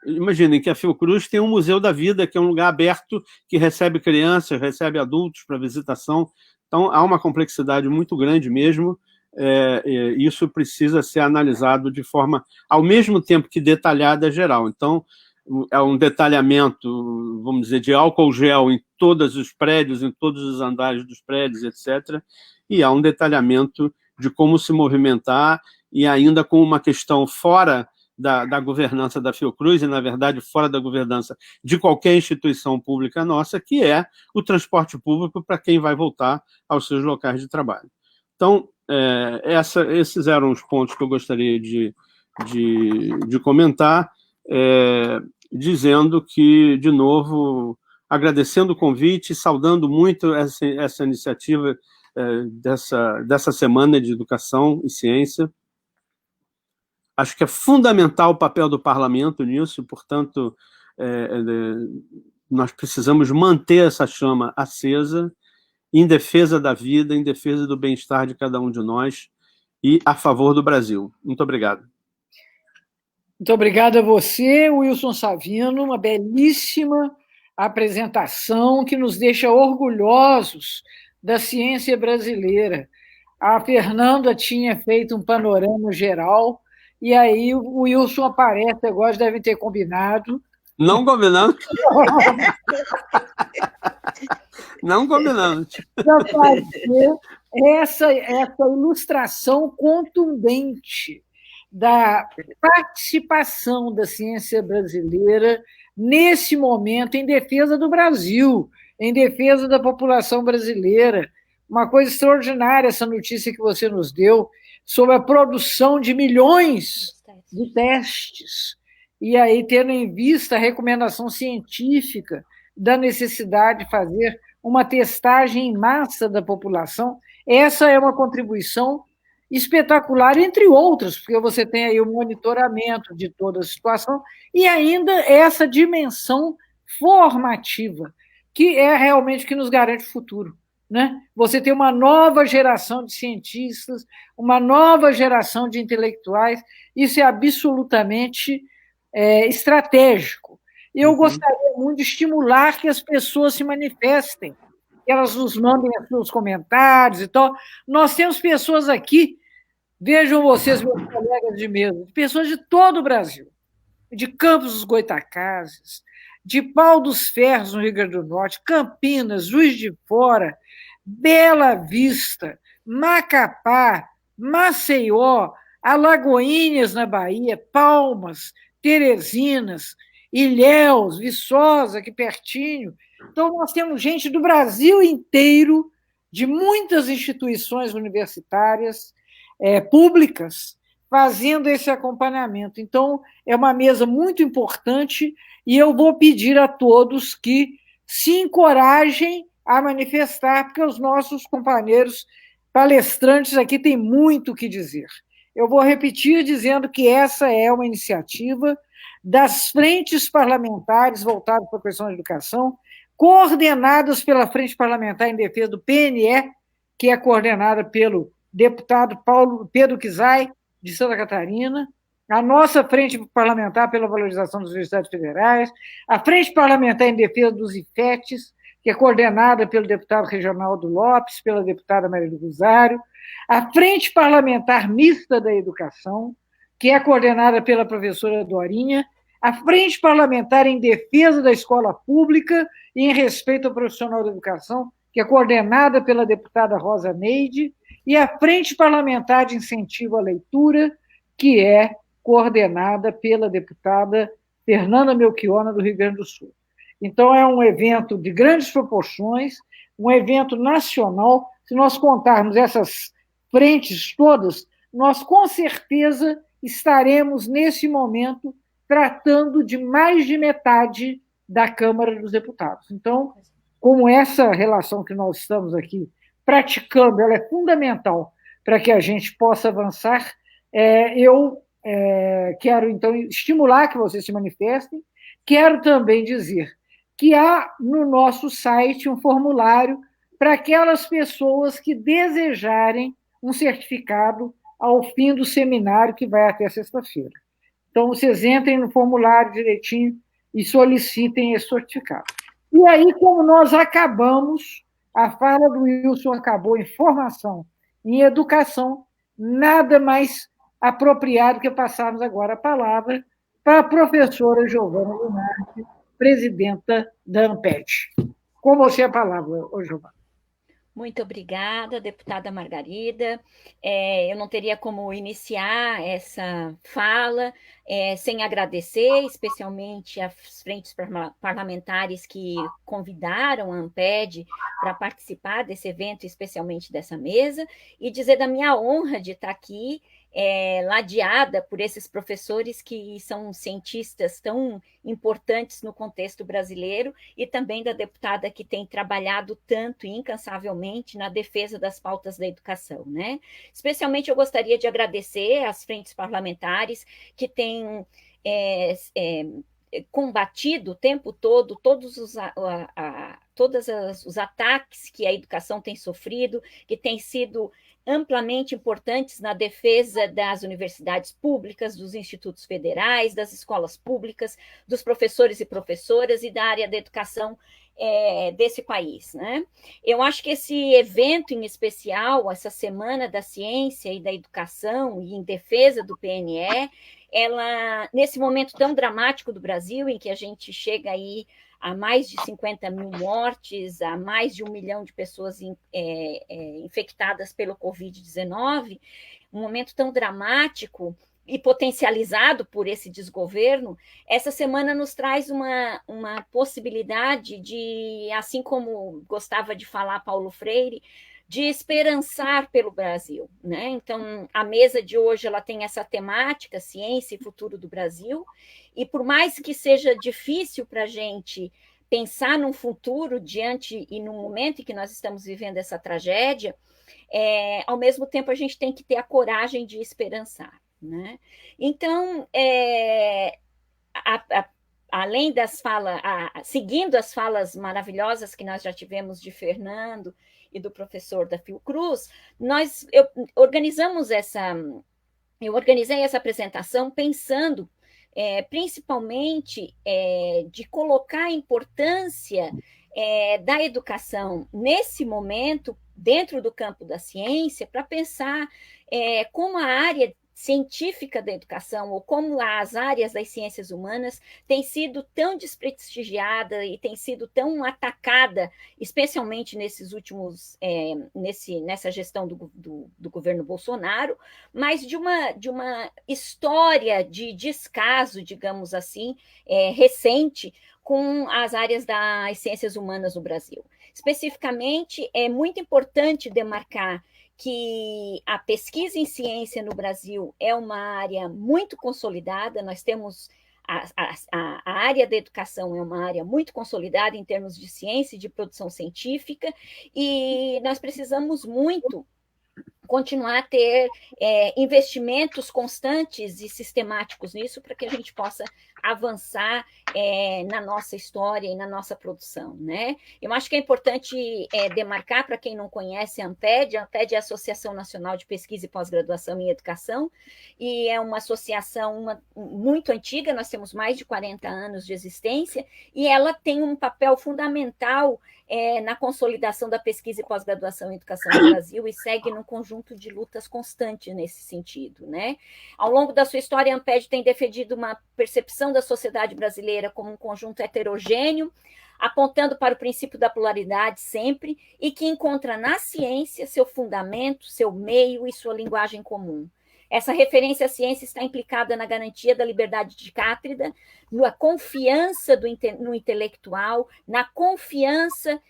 Imaginem que a Fiocruz tem um Museu da Vida, que é um lugar aberto que recebe crianças, recebe adultos para visitação. Então, há uma complexidade muito grande mesmo. Isso precisa ser analisado de forma, ao mesmo tempo que detalhada, geral. Então, é um detalhamento, vamos dizer, de álcool gel em todos os prédios, em todos os andares dos prédios, etc. E há um detalhamento de como se movimentar, e ainda com uma questão fora da governança da Fiocruz, e, na verdade, fora da governança de qualquer instituição pública nossa, que é o transporte público para quem vai voltar aos seus locais de trabalho. Então, esses eram os pontos que eu gostaria de de comentar, dizendo que, de novo, agradecendo o convite, saudando muito essa iniciativa dessa Semana de Educação e Ciência. Acho que é fundamental o papel do parlamento nisso, portanto, nós precisamos manter essa chama acesa em defesa da vida, em defesa do bem-estar de cada um de nós e a favor do Brasil. Muito obrigado. Muito obrigado a você, Wilson Savino, uma belíssima apresentação que nos deixa orgulhosos da ciência brasileira. A Fernanda tinha feito um panorama geral, e aí o Wilson aparece agora, devem ter combinado. Não combinamos. Não combinamos. Para fazer essa ilustração contundente da participação da ciência brasileira nesse momento em defesa do Brasil, em defesa da população brasileira. Uma coisa extraordinária essa notícia que você nos deu sobre a produção de milhões de testes, e aí tendo em vista a recomendação científica da necessidade de fazer uma testagem em massa da população. Essa é uma contribuição espetacular, entre outras, porque você tem aí o monitoramento de toda a situação e ainda essa dimensão formativa, que é realmente o que nos garante o futuro. Né? Você tem uma nova geração de cientistas, uma nova geração de intelectuais, isso é absolutamente estratégico. Eu gostaria muito de estimular que as pessoas se manifestem, que elas nos mandem os seus comentários e tal. Nós temos pessoas aqui, vejam vocês, meus colegas de mesa, pessoas de todo o Brasil, de Campos dos Goytacazes, de Pau dos Ferros, no Rio Grande do Norte, Campinas, Juiz de Fora, Bela Vista, Macapá, Maceió, Alagoinhas, na Bahia, Palmas, Teresinas, Ilhéus, Viçosa, aqui pertinho. Então, nós temos gente do Brasil inteiro, de muitas instituições universitárias, públicas, fazendo esse acompanhamento. Então, é uma mesa muito importante e eu vou pedir a todos que se encorajem a manifestar, porque os nossos companheiros palestrantes aqui têm muito o que dizer. Eu vou repetir dizendo que essa é uma iniciativa das frentes parlamentares voltadas para a questão da educação, coordenadas pela Frente Parlamentar em Defesa do PNE, que é coordenada pelo deputado Pedro Kizai, de Santa Catarina, a nossa Frente Parlamentar pela Valorização das Universidades Federais, a Frente Parlamentar em Defesa dos IFETs, que é coordenada pelo deputado Reginaldo Lopes, pela deputada Maria do Rosário, a Frente Parlamentar Mista da Educação, que é coordenada pela professora Dorinha, a Frente Parlamentar em Defesa da Escola Pública e em Respeito ao Profissional da Educação, que é coordenada pela deputada Rosa Neide, e a Frente Parlamentar de Incentivo à Leitura, que é coordenada pela deputada Fernanda Melchiona, do Rio Grande do Sul. Então, é um evento de grandes proporções, um evento nacional. Se nós contarmos essas frentes todas, nós, com certeza, estaremos, nesse momento, tratando de mais de metade da Câmara dos Deputados. Então, como essa relação que nós estamos aqui praticando, ela é fundamental para que a gente possa avançar, eu quero, então, estimular que vocês se manifestem. Quero também dizer que há no nosso site um formulário para aquelas pessoas que desejarem um certificado ao fim do seminário que vai até sexta-feira. Então, vocês entrem no formulário direitinho e solicitem esse certificado. E aí, como nós acabamos, a fala do Wilson acabou em formação, em educação, nada mais apropriado que passarmos agora a palavra para a professora Giovana Lunardi, presidenta da ANPED. Com você a palavra, Giovana. Muito obrigada, deputada Margarida. Eu não teria como iniciar essa fala sem agradecer, especialmente às frentes parlamentares que convidaram a ANPED para participar desse evento, especialmente dessa mesa, e dizer da minha honra de estar aqui ladeada por esses professores que são cientistas tão importantes no contexto brasileiro, e também da deputada que tem trabalhado tanto e incansavelmente na defesa das pautas da educação, né? Especialmente eu gostaria de agradecer às frentes parlamentares que têm combatido o tempo todo todos os ataques que a educação tem sofrido, que têm sido amplamente importantes na defesa das universidades públicas, dos institutos federais, das escolas públicas, dos professores e professoras e da área da educação desse país, né? Eu acho que esse evento em especial, essa Semana da Ciência e da Educação e em defesa do PNE, ela, nesse momento tão dramático do Brasil, em que a gente chega aí a mais de 50 mil mortes, a mais de 1 milhão de pessoas infectadas pelo Covid-19, um momento tão dramático e potencializado por esse desgoverno, essa semana nos traz uma possibilidade de, assim como gostava de falar Paulo Freire, de esperançar pelo Brasil, né? Então, a mesa de hoje ela tem essa temática, ciência e futuro do Brasil, e por mais que seja difícil para a gente pensar num futuro diante e no momento em que nós estamos vivendo essa tragédia, ao mesmo tempo a gente tem que ter a coragem de esperançar, né? Então, além das falas, seguindo as falas maravilhosas que nós já tivemos de Fernando e do professor da Fiocruz, eu organizei essa apresentação pensando principalmente de colocar a importância da educação nesse momento dentro do campo da ciência, para pensar como a área científica da educação, ou como as áreas das ciências humanas têm sido tão desprestigiada e têm sido tão atacada, especialmente nesses últimos, nessa gestão do governo Bolsonaro, mas de uma história de descaso, digamos assim, recente, com as áreas das ciências humanas no Brasil. Especificamente, é muito importante demarcar que a pesquisa em ciência no Brasil é uma área muito consolidada, nós temos a área da educação é uma área muito consolidada em termos de ciência e de produção científica, e nós precisamos muito continuar a ter investimentos constantes e sistemáticos nisso, para que a gente possa avançar na nossa história e na nossa produção, né? Eu acho que é importante demarcar, para quem não conhece a ANPED é a Associação Nacional de Pesquisa e Pós-Graduação em Educação, e é uma associação muito antiga, nós temos mais de 40 anos de existência, e ela tem um papel fundamental na consolidação da pesquisa e pós-graduação em educação no Brasil, e segue num conjunto de lutas constantes nesse sentido, né? Ao longo da sua história, a ANPED tem defendido uma percepção da sociedade brasileira como um conjunto heterogêneo, apontando para o princípio da pluralidade sempre, e que encontra na ciência seu fundamento, seu meio e sua linguagem comum. Essa referência à ciência está implicada na garantia da liberdade de cátedra, na confiança no intelectual, na confiança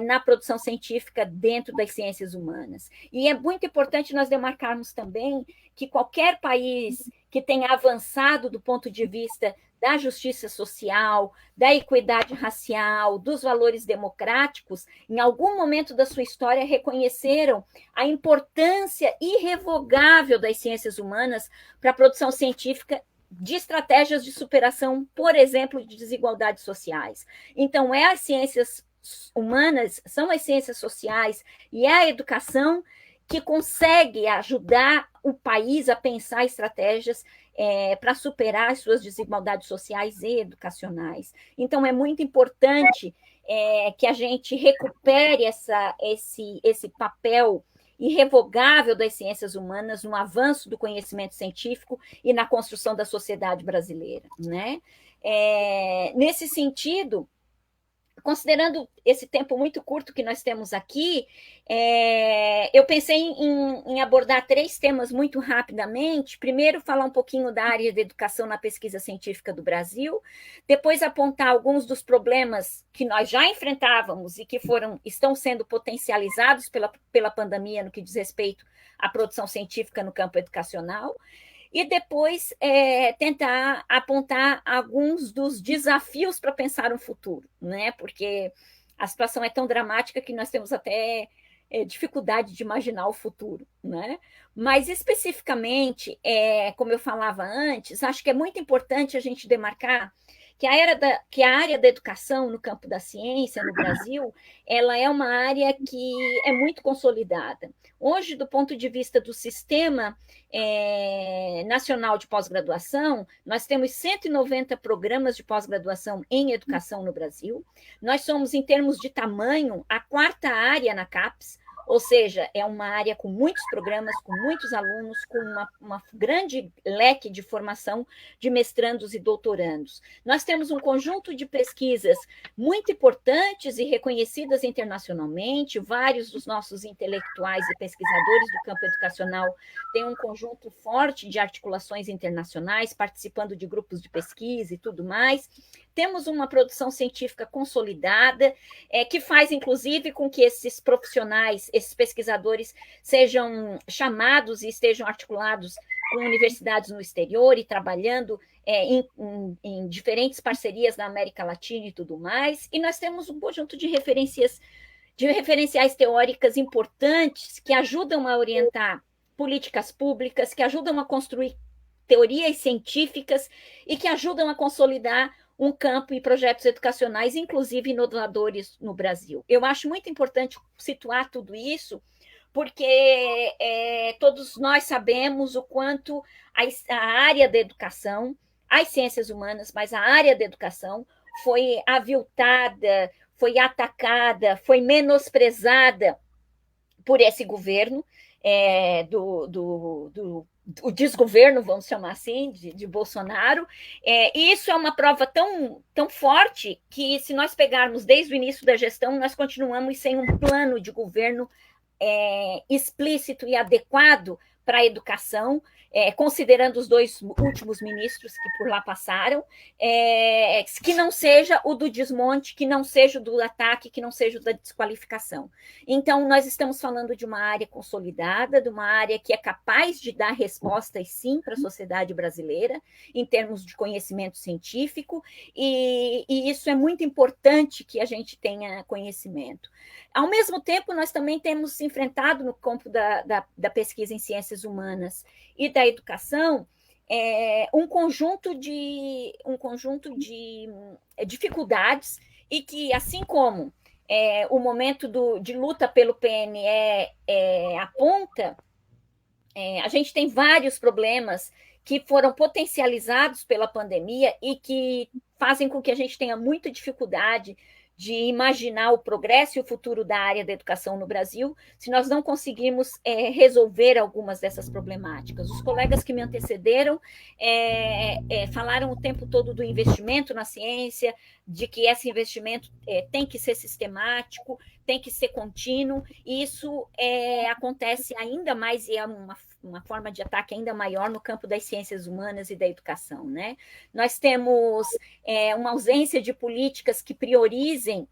na produção científica dentro das ciências humanas. E é muito importante nós demarcarmos também que qualquer país que tenha avançado do ponto de vista da justiça social, da equidade racial, dos valores democráticos, em algum momento da sua história reconheceram a importância irrevogável das ciências humanas para a produção científica de estratégias de superação, por exemplo, de desigualdades sociais. Então, as ciências humanas, são as ciências sociais e a educação que consegue ajudar o país a pensar estratégias para superar as suas desigualdades sociais e educacionais. Então, é muito importante que a gente recupere esse papel irrevogável das ciências humanas no avanço do conhecimento científico e na construção da sociedade brasileira, né? Nesse sentido, considerando esse tempo muito curto que nós temos aqui, eu pensei em abordar 3 temas muito rapidamente. Primeiro, falar um pouquinho da área de educação na pesquisa científica do Brasil, depois apontar alguns dos problemas que nós já enfrentávamos e que estão sendo potencializados pela pandemia no que diz respeito à produção científica no campo educacional, e depois tentar apontar alguns dos desafios para pensar um futuro, né? Porque a situação é tão dramática que nós temos até dificuldade de imaginar o futuro, né? Mas, especificamente, como eu falava antes, acho que é muito importante a gente demarcar que a área da educação no campo da ciência no Brasil, ela é uma área que é muito consolidada. Hoje, do ponto de vista do Sistema Nacional de Pós-Graduação, nós temos 190 programas de pós-graduação em educação no Brasil. Nós somos, em termos de tamanho, a 4ª área na CAPES, ou seja, é uma área com muitos programas, com muitos alunos, com uma grande leque de formação de mestrandos e doutorandos. Nós temos um conjunto de pesquisas muito importantes e reconhecidas internacionalmente. Vários dos nossos intelectuais e pesquisadores do campo educacional têm um conjunto forte de articulações internacionais, participando de grupos de pesquisa e tudo mais. Temos uma produção científica consolidada, que faz, inclusive, com que esses profissionais, esses pesquisadores, sejam chamados e estejam articulados com universidades no exterior e trabalhando em diferentes parcerias na América Latina e tudo mais. E nós temos um conjunto de referenciais teóricas importantes que ajudam a orientar políticas públicas, que ajudam a construir teorias científicas e que ajudam a consolidar um campo e projetos educacionais, inclusive inovadores no Brasil. Eu acho muito importante situar tudo isso, porque todos nós sabemos o quanto a área da educação, as ciências humanas, mas a área da educação foi aviltada, foi atacada, foi menosprezada por esse governo, o desgoverno, vamos chamar assim, de Bolsonaro. E isso é uma prova tão forte que, se nós pegarmos desde o início da gestão, nós continuamos sem um plano de governo explícito e adequado para a educação, considerando os 2 últimos ministros que por lá passaram, que não seja o do desmonte, que não seja o do ataque, que não seja o da desqualificação. Então, nós estamos falando de uma área consolidada, de uma área que é capaz de dar respostas, sim, para a sociedade brasileira, em termos de conhecimento científico, e isso é muito importante que a gente tenha conhecimento. Ao mesmo tempo, nós também temos enfrentado no campo da pesquisa em ciências humanas e da educação um conjunto de dificuldades, e que, assim como o momento de luta pelo PNE aponta, a gente tem vários problemas que foram potencializados pela pandemia e que fazem com que a gente tenha muita dificuldade de imaginar o progresso e o futuro da área da educação no Brasil, se nós não conseguirmos resolver algumas dessas problemáticas. Os colegas que me antecederam falaram o tempo todo do investimento na ciência, de que esse investimento tem que ser sistemático, tem que ser contínuo, e isso acontece ainda mais, e é uma forma de ataque ainda maior no campo das ciências humanas e da educação, né? Nós temos uma ausência de políticas que priorizem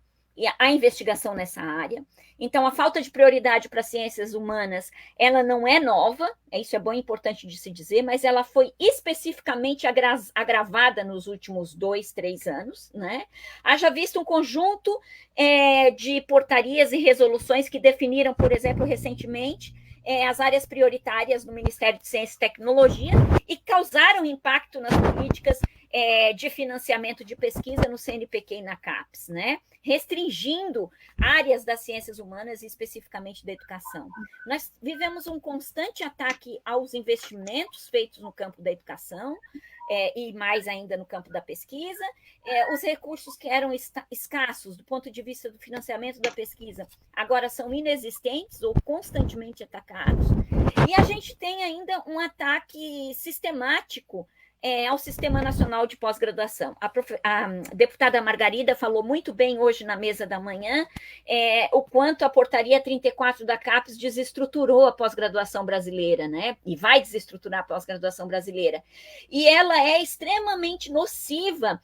a investigação nessa área. Então, a falta de prioridade para as ciências humanas, ela não é nova, isso é bom e importante de se dizer, mas ela foi especificamente agravada nos últimos 2, 3 anos, né? Haja visto um conjunto de portarias e resoluções que definiram, por exemplo, recentemente, as áreas prioritárias do Ministério de Ciência e Tecnologia e causaram impacto nas políticas de financiamento de pesquisa no CNPq e na CAPES, né? Restringindo áreas das ciências humanas e especificamente da educação. Nós vivemos um constante ataque aos investimentos feitos no campo da educação, e mais ainda no campo da pesquisa. Os recursos que eram escassos do ponto de vista do financiamento da pesquisa agora são inexistentes ou constantemente atacados. E a gente tem ainda um ataque sistemático ao Sistema Nacional de Pós-Graduação. A deputada Margarida falou muito bem hoje na mesa da manhã o quanto a portaria 34 da CAPES desestruturou a pós-graduação brasileira, né? E vai desestruturar a pós-graduação brasileira. E ela é extremamente nociva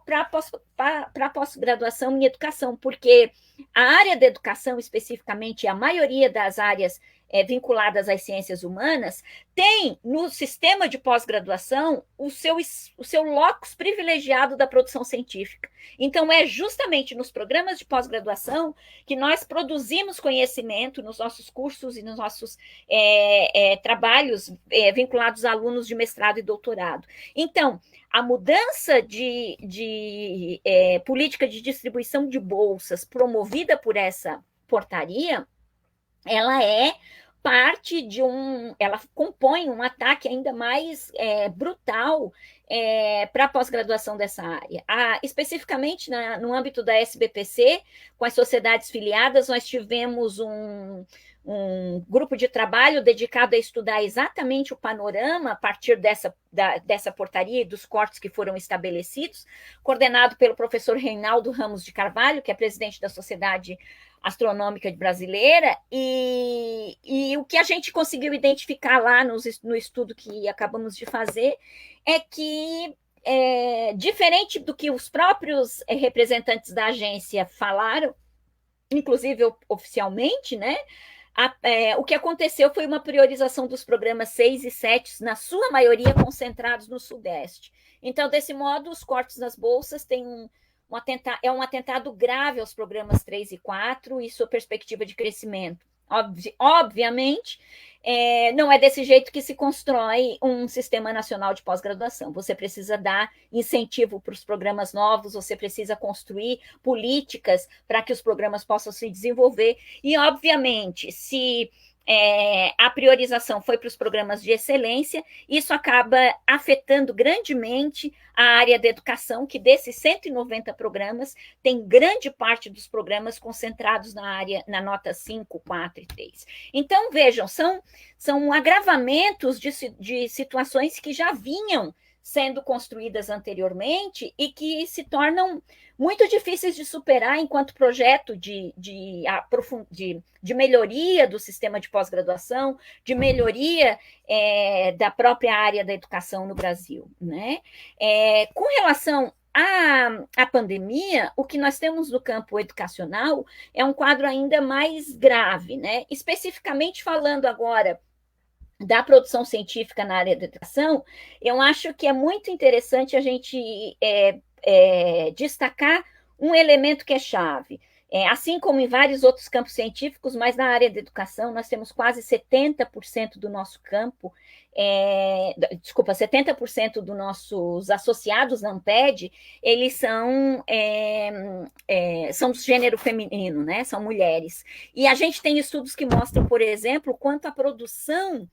para a pós-graduação em educação, porque a área da educação, especificamente, a maioria das áreas vinculadas às ciências humanas, tem no sistema de pós-graduação o seu locus privilegiado da produção científica. Então, é justamente nos programas de pós-graduação que nós produzimos conhecimento nos nossos cursos e nos nossos trabalhos vinculados a alunos de mestrado e doutorado. Então, a mudança de política de distribuição de bolsas promovida por essa portaria, ela é parte de ela compõe um ataque ainda mais brutal para a pós-graduação dessa área. Especificamente no âmbito da SBPC, com as sociedades filiadas, nós tivemos um grupo de trabalho dedicado a estudar exatamente o panorama a partir dessa portaria e dos cortes que foram estabelecidos, coordenado pelo professor Reinaldo Ramos de Carvalho, que é presidente da Sociedade Astronômica Brasileira, e o que a gente conseguiu identificar lá no estudo que acabamos de fazer é que, diferente do que os próprios representantes da agência falaram, inclusive oficialmente, né, o que aconteceu foi uma priorização dos programas 6 e 7, na sua maioria concentrados no Sudeste. Então, desse modo, os cortes nas bolsas têm um atentado grave aos programas 3 e 4 e sua perspectiva de crescimento. Obviamente, não é desse jeito que se constrói um sistema nacional de pós-graduação. Você precisa dar incentivo para os programas novos, você precisa construir políticas para que os programas possam se desenvolver. E, obviamente, se a priorização foi para os programas de excelência, isso acaba afetando grandemente a área da educação, que desses 190 programas, tem grande parte dos programas concentrados na nota 5, 4 e 3. Então, vejam, são agravamentos de situações que já vinham sendo construídas anteriormente e que se tornam muito difíceis de superar enquanto projeto de melhoria do sistema de pós-graduação, de melhoria da própria área da educação no Brasil, né? Com relação à pandemia, o que nós temos no campo educacional é um quadro ainda mais grave, né? Especificamente falando agora da produção científica na área da educação, eu acho que é muito interessante a gente destacar um elemento que é chave. Assim como em vários outros campos científicos, mas na área da educação nós temos quase 70% do nosso campo, 70% dos nossos associados na Amped, eles são do gênero feminino, né? São mulheres. E a gente tem estudos que mostram, por exemplo, quanto a produção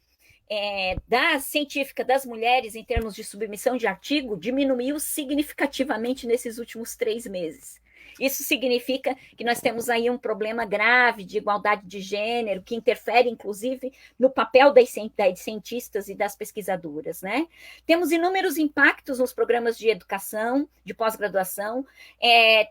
da científica das mulheres em termos de submissão de artigo diminuiu significativamente nesses últimos 3 meses. Isso significa que nós temos aí um problema grave de igualdade de gênero, que interfere, inclusive, no papel das cientistas e das pesquisadoras, né? Temos inúmeros impactos nos programas de educação, de pós-graduação,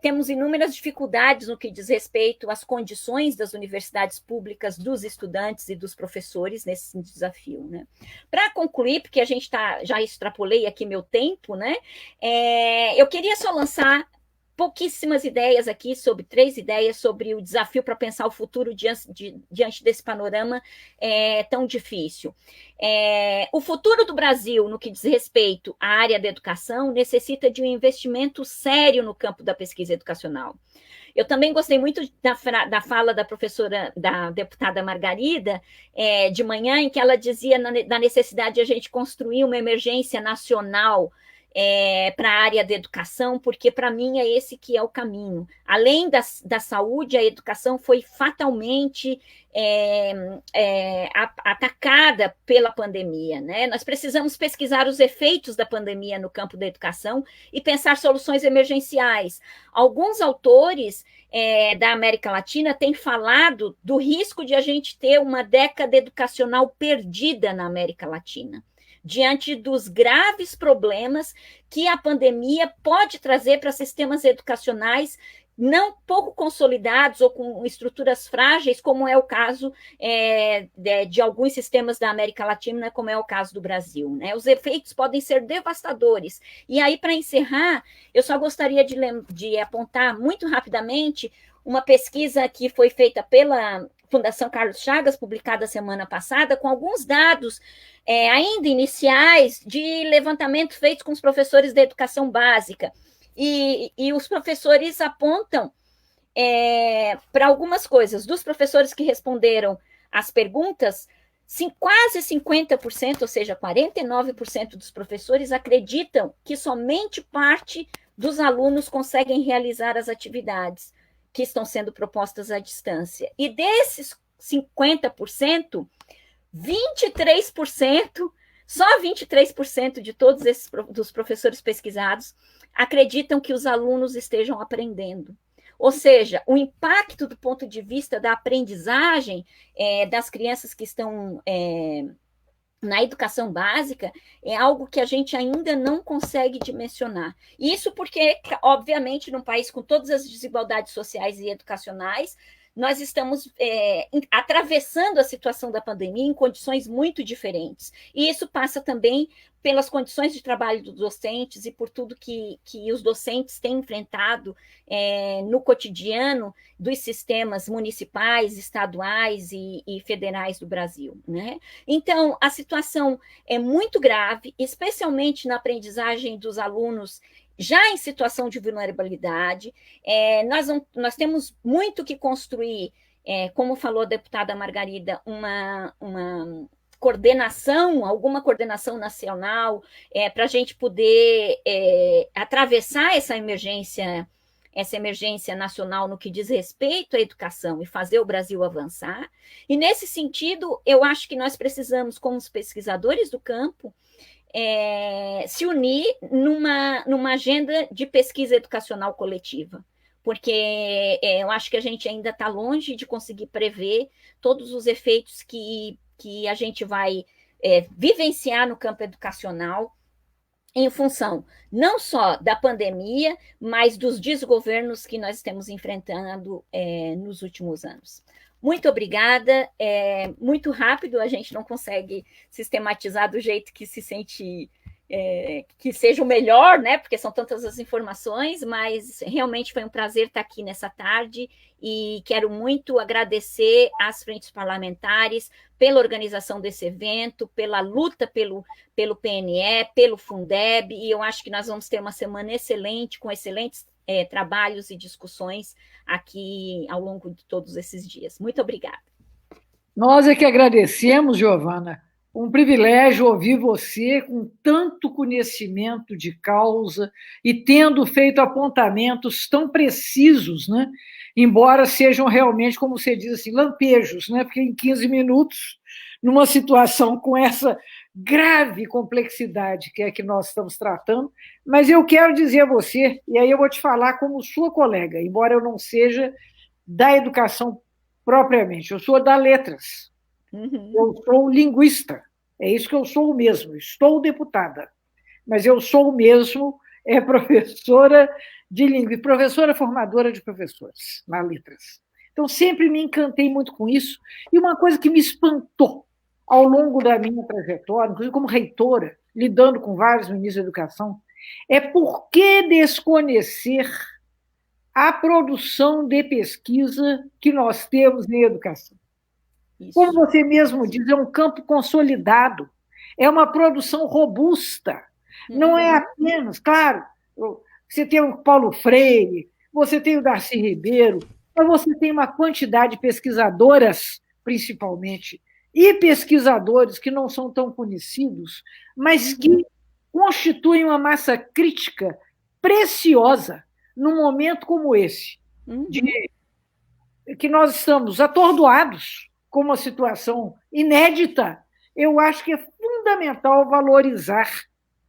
temos inúmeras dificuldades no que diz respeito às condições das universidades públicas, dos estudantes e dos professores nesse desafio, né? Para concluir, porque a gente já extrapolei aqui meu tempo, né? Eu queria só lançar pouquíssimas ideias aqui, 3 ideias sobre o desafio para pensar o futuro diante desse panorama tão difícil. O futuro do Brasil, no que diz respeito à área da educação, necessita de um investimento sério no campo da pesquisa educacional. Eu também gostei muito da fala da deputada Margarida, de manhã, em que ela dizia da necessidade de a gente construir uma emergência nacional para a área da educação, porque para mim é esse que é o caminho. Além da saúde, a educação foi fatalmente atacada pela pandemia, né? Nós precisamos pesquisar os efeitos da pandemia no campo da educação e pensar soluções emergenciais. Alguns autores da América Latina têm falado do risco de a gente ter uma década educacional perdida na América Latina. diante dos graves problemas que a pandemia pode trazer para sistemas educacionais não pouco consolidados ou com estruturas frágeis, como é o caso de alguns sistemas da América Latina, como é o caso do Brasil, né? Os efeitos podem ser devastadores. E aí, para encerrar, eu só gostaria de apontar muito rapidamente uma pesquisa que foi feita pela Fundação Carlos Chagas, publicada semana passada, com alguns dados ainda iniciais de levantamento feito com os professores da educação básica. E os professores apontam para algumas coisas. Dos professores que responderam às perguntas, quase 50%, ou seja, 49% dos professores acreditam que somente parte dos alunos conseguem realizar as atividades que estão sendo propostas à distância. E desses 50%, 23%, só 23% de todos esses dos professores pesquisados acreditam que os alunos estejam aprendendo. Ou seja, o impacto do ponto de vista da aprendizagem das crianças que estão na educação básica é algo que a gente ainda não consegue dimensionar. Isso porque, obviamente, num país com todas as desigualdades sociais e educacionais, nós estamos atravessando a situação da pandemia em condições muito diferentes. E isso passa também pelas condições de trabalho dos docentes e por tudo que os docentes têm enfrentado no cotidiano dos sistemas municipais, estaduais e federais do Brasil, né? Então, a situação é muito grave, especialmente na aprendizagem dos alunos já em situação de vulnerabilidade. Nós temos muito que construir, como falou a deputada Margarida, alguma coordenação nacional, para a gente poder atravessar essa emergência nacional no que diz respeito à educação e fazer o Brasil avançar. E, nesse sentido, eu acho que nós precisamos, como os pesquisadores do campo, se unir numa agenda de pesquisa educacional coletiva, porque eu acho que a gente ainda está longe de conseguir prever todos os efeitos que a gente vai vivenciar no campo educacional em função não só da pandemia, mas dos desgovernos que nós estamos enfrentando nos últimos anos. Muito obrigada. Muito rápido, a gente não consegue sistematizar do jeito que se sente que seja o melhor, né? Porque são tantas as informações, mas realmente foi um prazer estar aqui nessa tarde e quero muito agradecer às frentes parlamentares pela organização desse evento, pela luta pelo PNE, pelo Fundeb, e eu acho que nós vamos ter uma semana excelente, com excelentes trabalhos e discussões aqui ao longo de todos esses dias. Muito obrigada. Nós é que agradecemos, Giovana. Um privilégio ouvir você com tanto conhecimento de causa e tendo feito apontamentos tão precisos, né? Embora sejam realmente, como você diz assim, lampejos, né? Porque em 15 minutos, numa situação com essa grave complexidade que é que nós estamos tratando, mas eu quero dizer a você, e aí eu vou te falar como sua colega, embora eu não seja da educação propriamente, eu sou da letras. Eu sou linguista, é isso que eu sou mesmo, estou deputada, mas eu sou mesmo professora de língua, professora formadora de professores na letras. Então, sempre me encantei muito com isso, e uma coisa que me espantou ao longo da minha trajetória, inclusive como reitora, lidando com vários ministros da educação, é por que desconhecer a produção de pesquisa que nós temos em educação. Isso. Como você mesmo diz, é um campo consolidado, é uma produção robusta. Não é apenas, claro, você tem o Paulo Freire, você tem o Darcy Ribeiro, mas você tem uma quantidade de pesquisadoras, principalmente, e pesquisadores que não são tão conhecidos, mas que constituem uma massa crítica preciosa num momento como esse, que nós estamos atordoados com uma situação inédita. Eu acho que é fundamental valorizar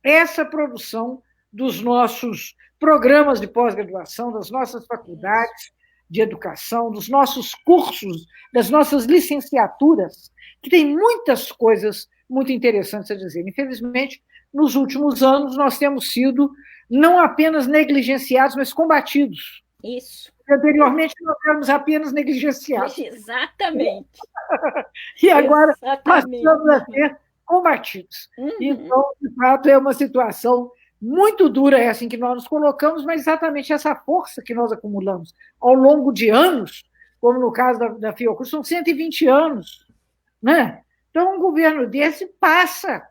essa produção dos nossos programas de pós-graduação, das nossas faculdades de educação, dos nossos cursos, das nossas licenciaturas, que tem muitas coisas muito interessantes a dizer. Infelizmente, nos últimos anos, nós temos sido não apenas negligenciados, mas combatidos. Isso. Anteriormente, nós éramos apenas negligenciados. Exatamente. E agora nós estamos a ser combatidos. Então, de fato, é uma situação muito dura essa em que nós nos colocamos, mas exatamente essa força que nós acumulamos ao longo de anos, como no caso da Fiocruz, são 120 anos. Né? Então, um governo desse passa.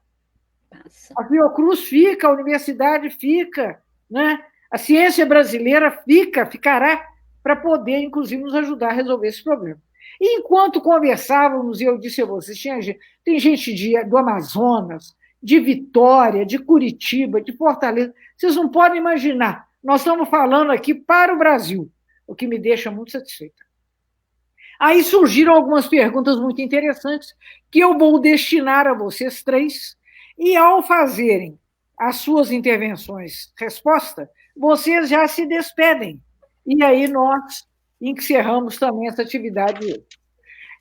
A Fiocruz fica, a universidade fica, né? A ciência brasileira ficará para poder, inclusive, nos ajudar a resolver esse problema. E enquanto conversávamos, e eu disse a vocês, tem gente do Amazonas, de Vitória, de Curitiba, de Fortaleza, vocês não podem imaginar, nós estamos falando aqui para o Brasil, o que me deixa muito satisfeita. Aí surgiram algumas perguntas muito interessantes que eu vou destinar a vocês três, e ao fazerem as suas intervenções, resposta, vocês já se despedem. E aí nós encerramos também essa atividade.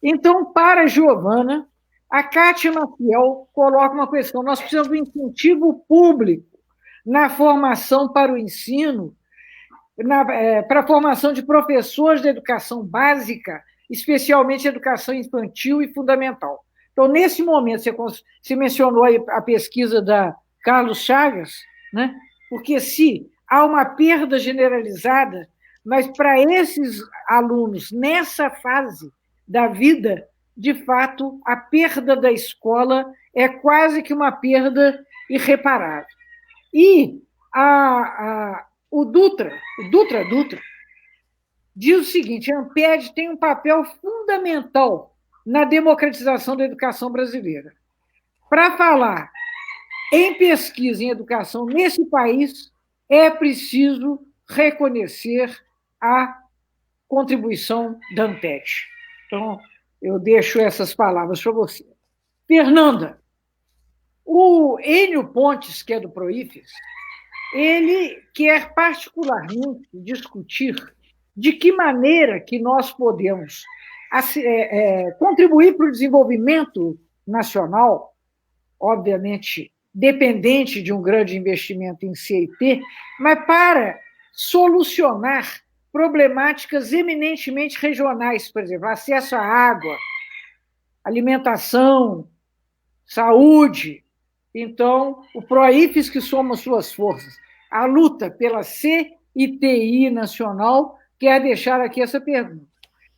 Então, para a Giovana, a Kátia Maciel coloca uma questão. Nós precisamos de incentivo público na formação para o ensino, para a formação de professores de educação básica, especialmente educação infantil e fundamental. Então, nesse momento, você mencionou aí a pesquisa da Carlos Chagas, né? Porque se há uma perda generalizada, mas para esses alunos, nessa fase da vida, de fato, a perda da escola é quase que uma perda irreparável. E o Dutra diz o seguinte: a Amped tem um papel fundamental na democratização da educação brasileira. Para falar em pesquisa em educação nesse país, é preciso reconhecer a contribuição da Amped. Então, eu deixo essas palavras para você. Fernanda, o Enio Pontes, que é do Proifes, ele quer particularmente discutir de que maneira que nós podemos contribuir para o desenvolvimento nacional, obviamente dependente de um grande investimento em CIT, mas para solucionar problemáticas eminentemente regionais, por exemplo, acesso à água, alimentação, saúde. Então, o Proifes, que soma suas forças, a luta pela CITI nacional, quer deixar aqui essa pergunta.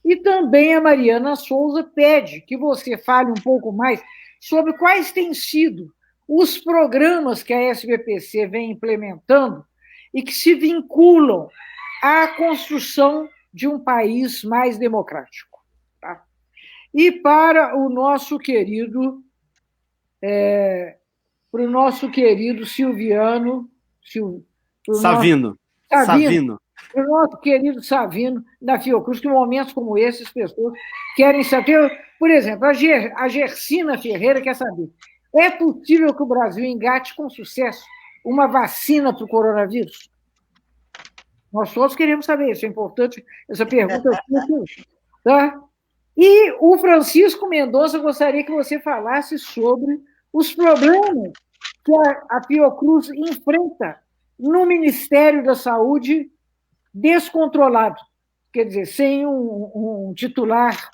E também a Mariana Souza pede que você fale um pouco mais sobre quais têm sido os programas que a SBPC vem implementando e que se vinculam à construção de um país mais democrático. Tá? E para o nosso querido Silviano... Savino. O nosso querido Savino, da Fiocruz, que em momentos como esses, as pessoas querem saber. Por exemplo, a Gersina Ferreira quer saber: é possível que o Brasil engate com sucesso uma vacina para o coronavírus? Nós todos queremos saber isso, é importante essa pergunta. Tá? E o Francisco Mendonça gostaria que você falasse sobre os problemas que a Fiocruz enfrenta no Ministério da Saúde descontrolado, quer dizer, sem um titular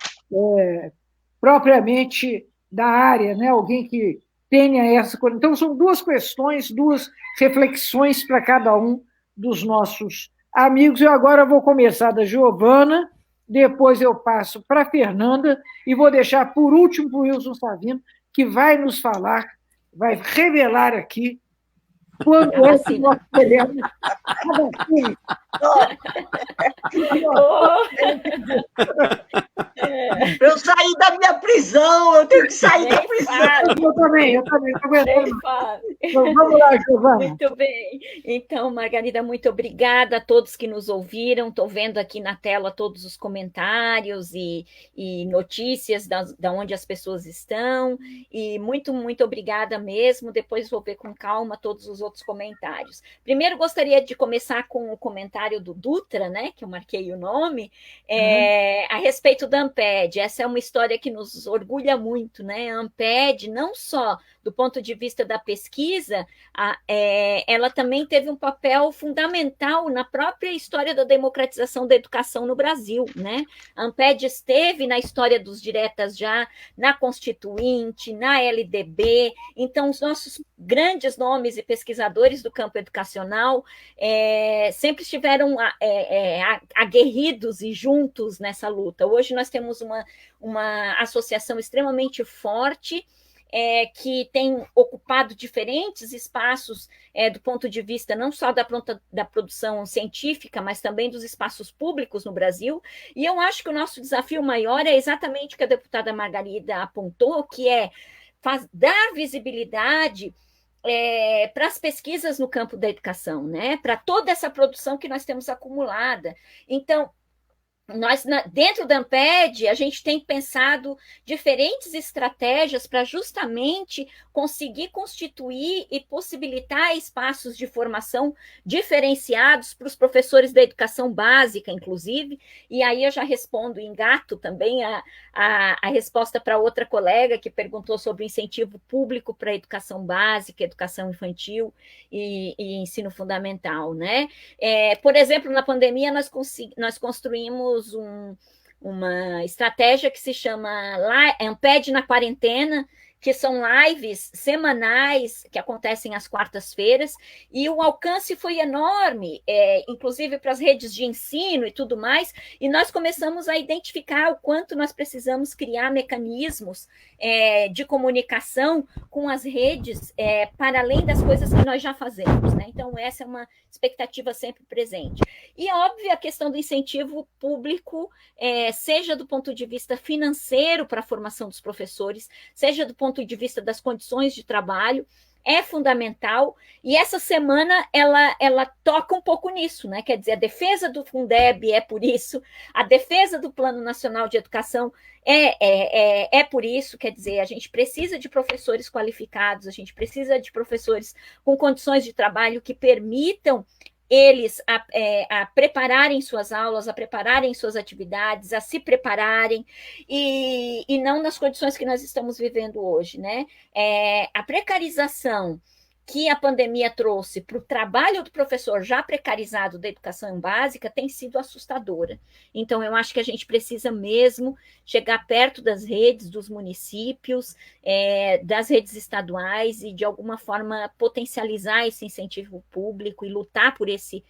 propriamente da área, né? Alguém que tenha essa... Então, são duas questões, duas reflexões para cada um dos nossos amigos. Eu agora vou começar da Giovana, depois eu passo para a Fernanda e vou deixar, por último, para o Wilson Savino, que vai nos falar, vai revelar aqui quando é que nós teremos a vacina. Para eu sair da minha prisão, eu tenho que sair da prisão. Eu também. Então, vamos lá, Giovana. Muito bem. Então, Margarida, muito obrigada a todos que nos ouviram. Estou vendo aqui na tela todos os comentários e notícias da onde as pessoas estão. E muito, muito obrigada mesmo. Depois vou ver com calma todos os outros comentários. Primeiro, gostaria de começar com o comentário do Dutra, né, que eu marquei o nome, a respeito da Amped. Essa é uma história que nos orgulha muito, né? A Amped não só do ponto de vista da pesquisa, ela também teve um papel fundamental na própria história da democratização da educação no Brasil, né? A Amped esteve na história dos diretas já, na Constituinte, na LDB, então os nossos grandes nomes e pesquisadores do campo educacional sempre estiveram aguerridos e juntos nessa luta. Hoje nós temos uma associação extremamente forte, que tem ocupado diferentes espaços do ponto de vista não só da produção científica, mas também dos espaços públicos no Brasil, e eu acho que o nosso desafio maior é exatamente o que a deputada Margarida apontou, que é dar visibilidade para as pesquisas no campo da educação, né? Para toda essa produção que nós temos acumulada. Então, nós, dentro da Amped, a gente tem pensado diferentes estratégias para justamente conseguir constituir e possibilitar espaços de formação diferenciados para os professores da educação básica, inclusive, e aí eu já respondo, engato também a resposta para outra colega que perguntou sobre o incentivo público para a educação básica, educação infantil e ensino fundamental, né? Por exemplo, na pandemia, nós construímos uma estratégia que se chama Amped na Quarentena, que são lives semanais que acontecem às quartas-feiras, e o alcance foi enorme, inclusive para as redes de ensino e tudo mais, e nós começamos a identificar o quanto nós precisamos criar mecanismos de comunicação com as redes, para além das coisas que nós já fazemos, né? Então, essa é uma expectativa sempre presente. E, óbvio, a questão do incentivo público, seja do ponto de vista financeiro para a formação dos professores, seja do ponto de vista das condições de trabalho, é fundamental, e essa semana ela toca um pouco nisso, né? Quer dizer, a defesa do Fundeb é por isso, a defesa do Plano Nacional de Educação é por isso, quer dizer, a gente precisa de professores qualificados, a gente precisa de professores com condições de trabalho que permitam eles a prepararem suas aulas, a prepararem suas atividades, a se prepararem, e não nas condições que nós estamos vivendo hoje, né? A precarização que a pandemia trouxe para o trabalho do professor já precarizado da educação básica tem sido assustadora. Então, eu acho que a gente precisa mesmo chegar perto das redes, dos municípios, das redes estaduais e, de alguma forma, potencializar esse incentivo público e lutar por esse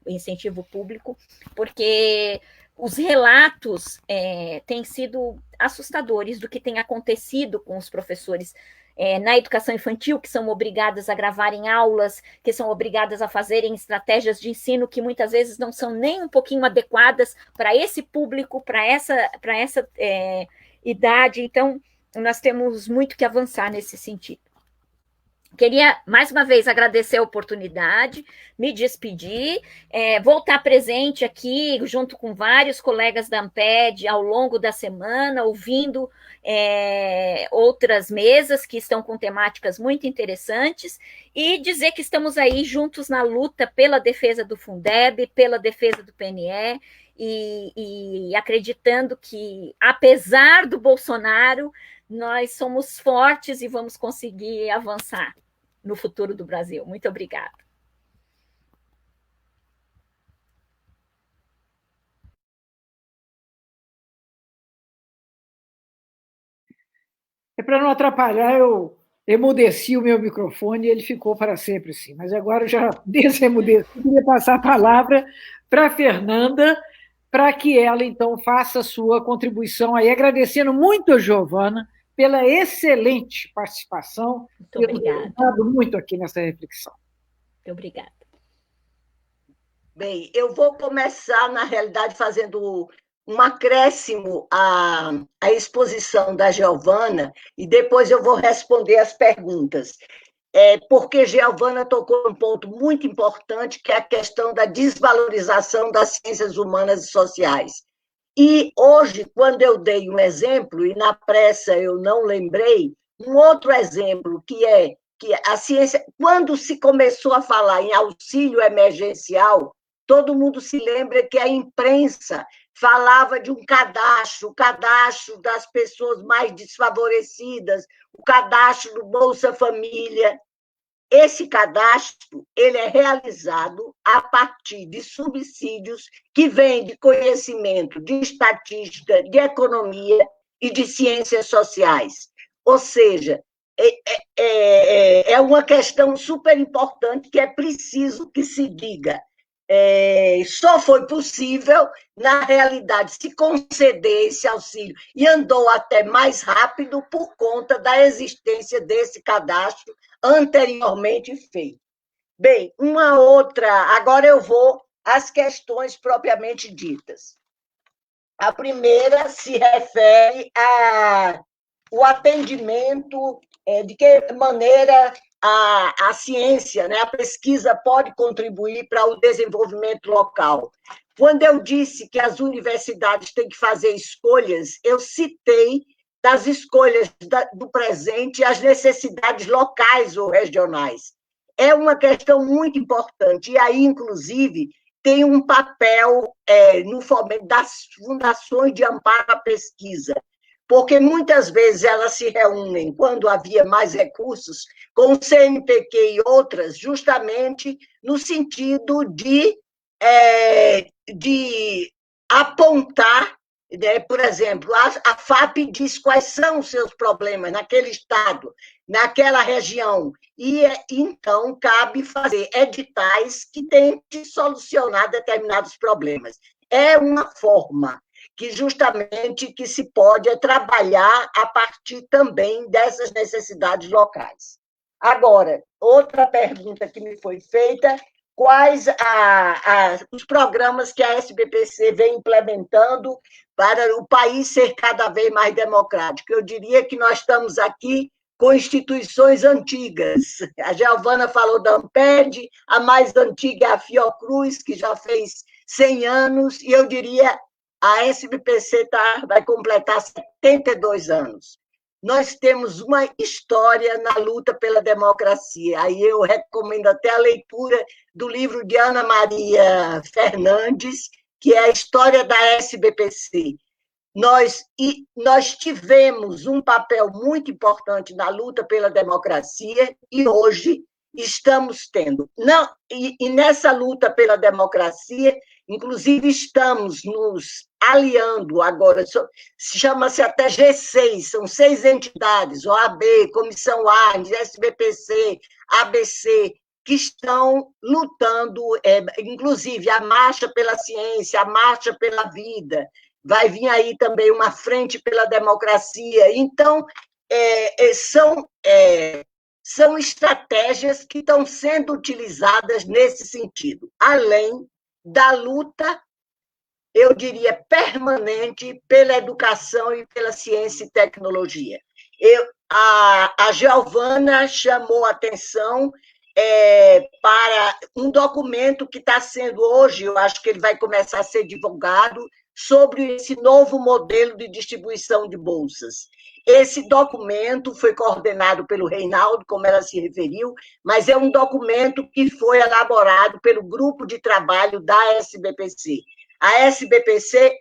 incentivo público, porque os relatos têm sido assustadores do que tem acontecido com os professores na educação infantil, que são obrigadas a gravarem aulas, que são obrigadas a fazerem estratégias de ensino que muitas vezes não são nem um pouquinho adequadas para esse público, para essa idade. Então, nós temos muito que avançar nesse sentido. Queria, mais uma vez, agradecer a oportunidade, me despedir, vou estar presente aqui, junto com vários colegas da Amped, ao longo da semana, ouvindo outras mesas que estão com temáticas muito interessantes, e dizer que estamos aí juntos na luta pela defesa do Fundeb, pela defesa do PNE, e acreditando que, apesar do Bolsonaro, nós somos fortes e vamos conseguir avançar no futuro do Brasil. Muito obrigada. Para não atrapalhar, eu emudeci o meu microfone e ele ficou para sempre assim. Mas agora eu já desemudeci. Eu queria passar a palavra para a Fernanda, para que ela, então, faça a sua contribuição aí, agradecendo muito a Giovana pela excelente participação. Muito obrigada. Muito aqui nessa reflexão. Muito obrigada. Bem, eu vou começar, na realidade, fazendo um acréscimo à exposição da Giovana, e depois eu vou responder as perguntas. Porque Giovana tocou um ponto muito importante, que é a questão da desvalorização das ciências humanas e sociais. E hoje, quando eu dei um exemplo, e na pressa eu não lembrei, um outro exemplo, que a ciência, quando se começou a falar em auxílio emergencial, todo mundo se lembra que a imprensa falava de um cadastro, o cadastro das pessoas mais desfavorecidas, o cadastro do Bolsa Família. Esse cadastro ele é realizado a partir de subsídios que vêm de conhecimento, de estatística, de economia e de ciências sociais. Ou seja, é uma questão super importante que é preciso que se diga. Só foi possível, na realidade, se conceder esse auxílio e andou até mais rápido por conta da existência desse cadastro anteriormente feito. Bem, uma outra... Agora eu vou às questões propriamente ditas. A primeira se refere ao atendimento, de que maneira a ciência, né, a pesquisa pode contribuir para o desenvolvimento local. Quando eu disse que as universidades têm que fazer escolhas, eu citei das escolhas do presente as necessidades locais ou regionais. É uma questão muito importante, e aí, inclusive, tem um papel no fomento das fundações de amparo à pesquisa, porque muitas vezes elas se reúnem, quando havia mais recursos, com o CNPq e outras, justamente no sentido de apontar, né, por exemplo, a FAP diz quais são os seus problemas naquele estado, naquela região, e então cabe fazer editais que tentem solucionar determinados problemas. É uma forma que justamente que se pode trabalhar a partir também dessas necessidades locais. Agora, outra pergunta que me foi feita: quais os programas que a SBPC vem implementando para o país ser cada vez mais democrático? Eu diria que nós estamos aqui com instituições antigas. A Giovana falou da Amped, a mais antiga é a Fiocruz, que já fez 100 anos, e eu diria a SBPC vai completar 72 anos. Nós temos uma história na luta pela democracia. Aí eu recomendo até a leitura do livro de Ana Maria Fernandes, que é a história da SBPC. Nós tivemos um papel muito importante na luta pela democracia e hoje estamos tendo. E nessa luta pela democracia, inclusive, estamos nos aliando agora, chama-se até G6, são 6 entidades, OAB, Comissão Arnes, SBPC, ABC, que estão lutando, inclusive a Marcha pela Ciência, a Marcha pela Vida, vai vir aí também uma Frente pela Democracia. Então, são estratégias que estão sendo utilizadas nesse sentido, além da luta, eu diria, permanente pela educação e pela ciência e tecnologia. A Giovana chamou a atenção para um documento que está sendo hoje, eu acho que ele vai começar a ser divulgado, sobre esse novo modelo de distribuição de bolsas. Esse documento foi coordenado pelo Reinaldo, como ela se referiu, mas é um documento que foi elaborado pelo grupo de trabalho da SBPC. A SBPC,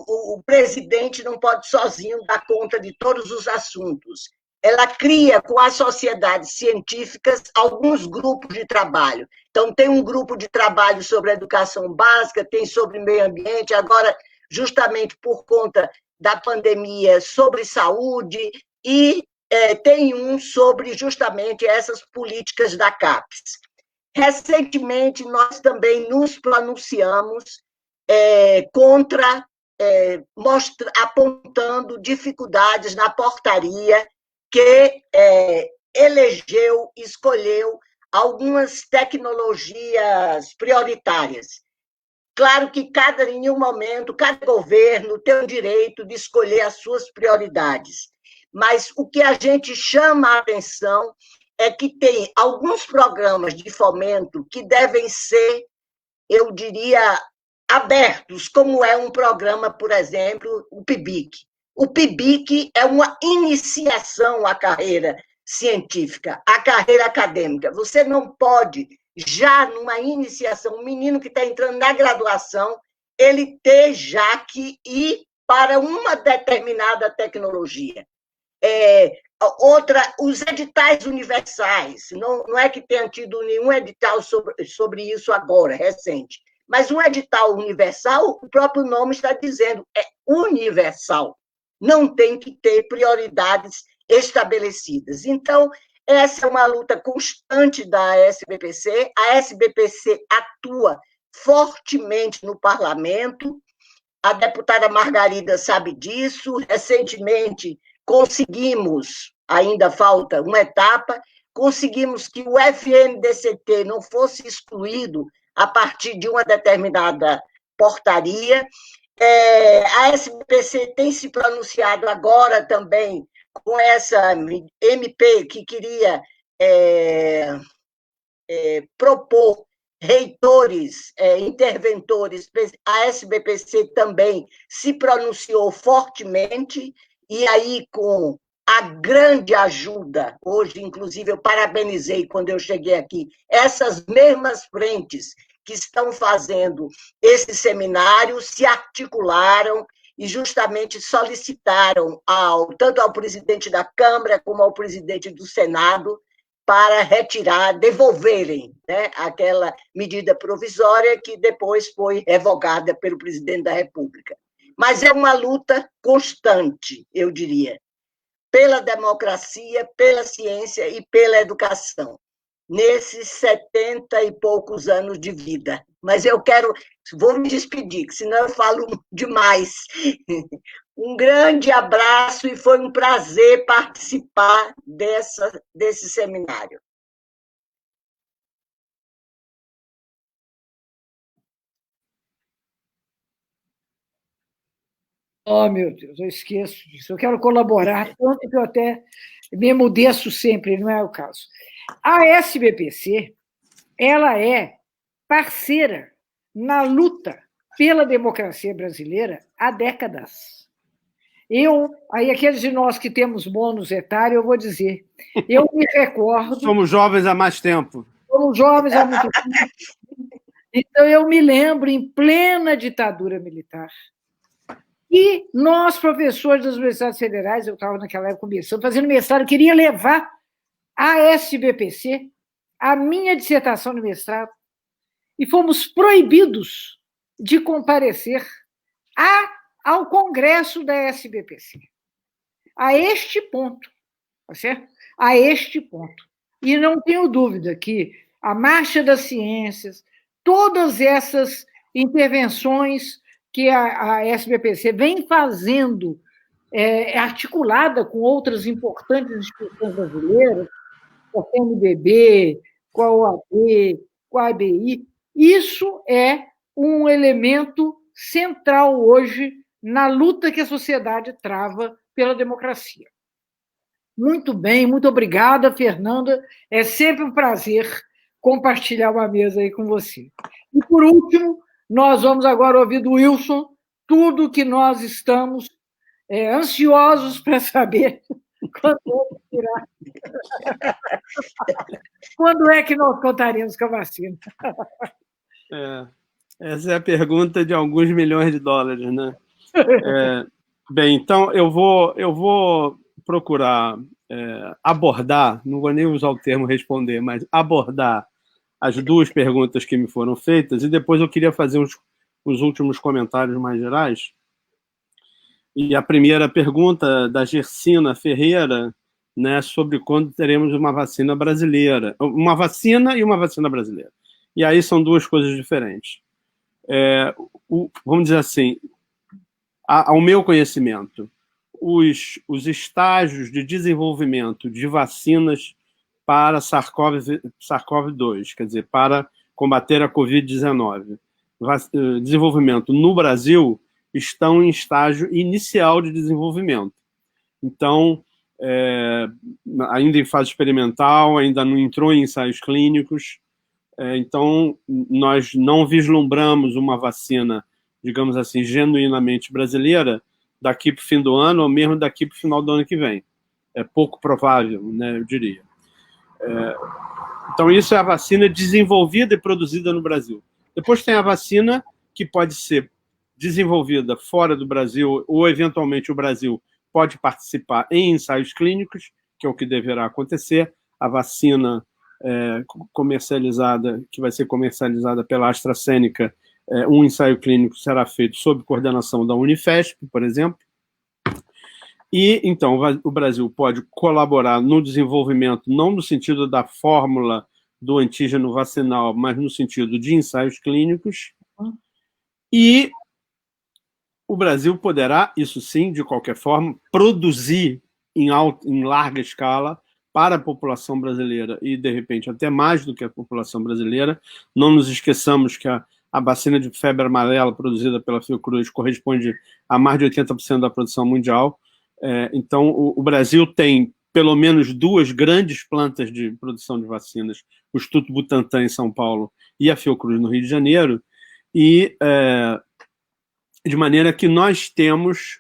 o presidente não pode sozinho dar conta de todos os assuntos. Ela cria, com as sociedades científicas, alguns grupos de trabalho. Então, tem um grupo de trabalho sobre a educação básica, tem sobre meio ambiente, agora, justamente por conta da pandemia, sobre saúde, e tem um sobre justamente essas políticas da CAPES. Recentemente, nós também nos pronunciamos contra, apontando dificuldades na portaria que escolheu algumas tecnologias prioritárias. Claro que em um momento, cada governo tem o direito de escolher as suas prioridades, mas o que a gente chama a atenção é que tem alguns programas de fomento que devem ser, eu diria, abertos, como é um programa, por exemplo, o PIBIC. O PIBIC é uma iniciação à carreira científica, à carreira acadêmica. Você não pode já numa iniciação, um menino que está entrando na graduação, ele ter já que ir para uma determinada tecnologia. Os editais universais, não é que tenha tido nenhum edital sobre isso agora, recente, mas um edital universal, o próprio nome está dizendo, é universal, não tem que ter prioridades estabelecidas. Então, essa é uma luta constante da SBPC. A SBPC atua fortemente no parlamento. A deputada Margarida sabe disso. Recentemente, conseguimos, ainda falta uma etapa, conseguimos que o FNDCT não fosse excluído a partir de uma determinada portaria. A SBPC tem se pronunciado agora também com essa MP que queria propor reitores, interventores. A SBPC também se pronunciou fortemente, e aí com a grande ajuda, hoje, inclusive, eu parabenizei quando eu cheguei aqui, essas mesmas frentes que estão fazendo esse seminário se articularam e justamente solicitaram tanto ao presidente da Câmara como ao presidente do Senado para devolverem, né, aquela medida provisória que depois foi revogada pelo presidente da República. Mas é uma luta constante, eu diria, pela democracia, pela ciência e pela educação, nesses 70 e poucos anos de vida. Mas vou me despedir, senão eu falo demais. Um grande abraço e foi um prazer participar desse seminário. Oh, meu Deus, eu esqueço disso. Eu quero colaborar, tanto que eu até me emudeço sempre, não é o caso. A SBPC, ela é parceira na luta pela democracia brasileira há décadas. Aí aqueles de nós que temos bônus etário, eu vou dizer, eu me recordo... Somos jovens há mais tempo. Somos jovens há muito tempo. Então, eu me lembro, em plena ditadura militar, e nós, professores das universidades federais, eu estava naquela época começando, fazendo mestrado, eu queria levar à SBPC a minha dissertação de mestrado, e fomos proibidos de comparecer ao congresso da SBPC. A este ponto, tá certo? A este ponto. E não tenho dúvida que a Marcha das Ciências, todas essas intervenções que a SBPC vem fazendo, articulada com outras importantes instituições brasileiras, com a CNBB, com a OAB, com a ABI, isso é um elemento central hoje na luta que a sociedade trava pela democracia. Muito bem, muito obrigada, Fernanda. É sempre um prazer compartilhar uma mesa aí com você. E, por último, nós vamos agora ouvir do Wilson tudo que nós estamos ansiosos para saber quando é que nós contaremos com a vacina. Essa é a pergunta de alguns milhões de dólares, né? Bem, então eu vou procurar abordar, não vou nem usar o termo responder, mas abordar as duas perguntas que me foram feitas, e depois eu queria fazer os últimos comentários mais gerais. E a primeira pergunta da Gersina Ferreira, né, sobre quando teremos uma vacina brasileira. Uma vacina e uma vacina brasileira. E aí são duas coisas diferentes. Vamos dizer assim, ao meu conhecimento, os estágios de desenvolvimento de vacinas para SARS-CoV-2, quer dizer, para combater a Covid-19, desenvolvimento no Brasil, estão em estágio inicial de desenvolvimento. Então, ainda em fase experimental, ainda não entrou em ensaios clínicos, então nós não vislumbramos uma vacina, digamos assim, genuinamente brasileira daqui para o fim do ano, ou mesmo daqui para o final do ano que vem. É pouco provável, né, eu diria. Então, isso é a vacina desenvolvida e produzida no Brasil. Depois tem a vacina que pode ser desenvolvida fora do Brasil, ou, eventualmente, o Brasil pode participar em ensaios clínicos, que é o que deverá acontecer. A vacina comercializada, que vai ser comercializada pela AstraZeneca, um ensaio clínico será feito sob coordenação da Unifesp, por exemplo. E, então, o Brasil pode colaborar no desenvolvimento, não no sentido da fórmula do antígeno vacinal, mas no sentido de ensaios clínicos. E o Brasil poderá, isso sim, de qualquer forma, produzir em larga escala para a população brasileira e, de repente, até mais do que a população brasileira. Não nos esqueçamos que a vacina de febre amarela produzida pela Fiocruz corresponde a mais de 80% da produção mundial. Então, o Brasil tem pelo menos 2 grandes plantas de produção de vacinas, o Instituto Butantan em São Paulo e a Fiocruz no Rio de Janeiro, e de maneira que nós temos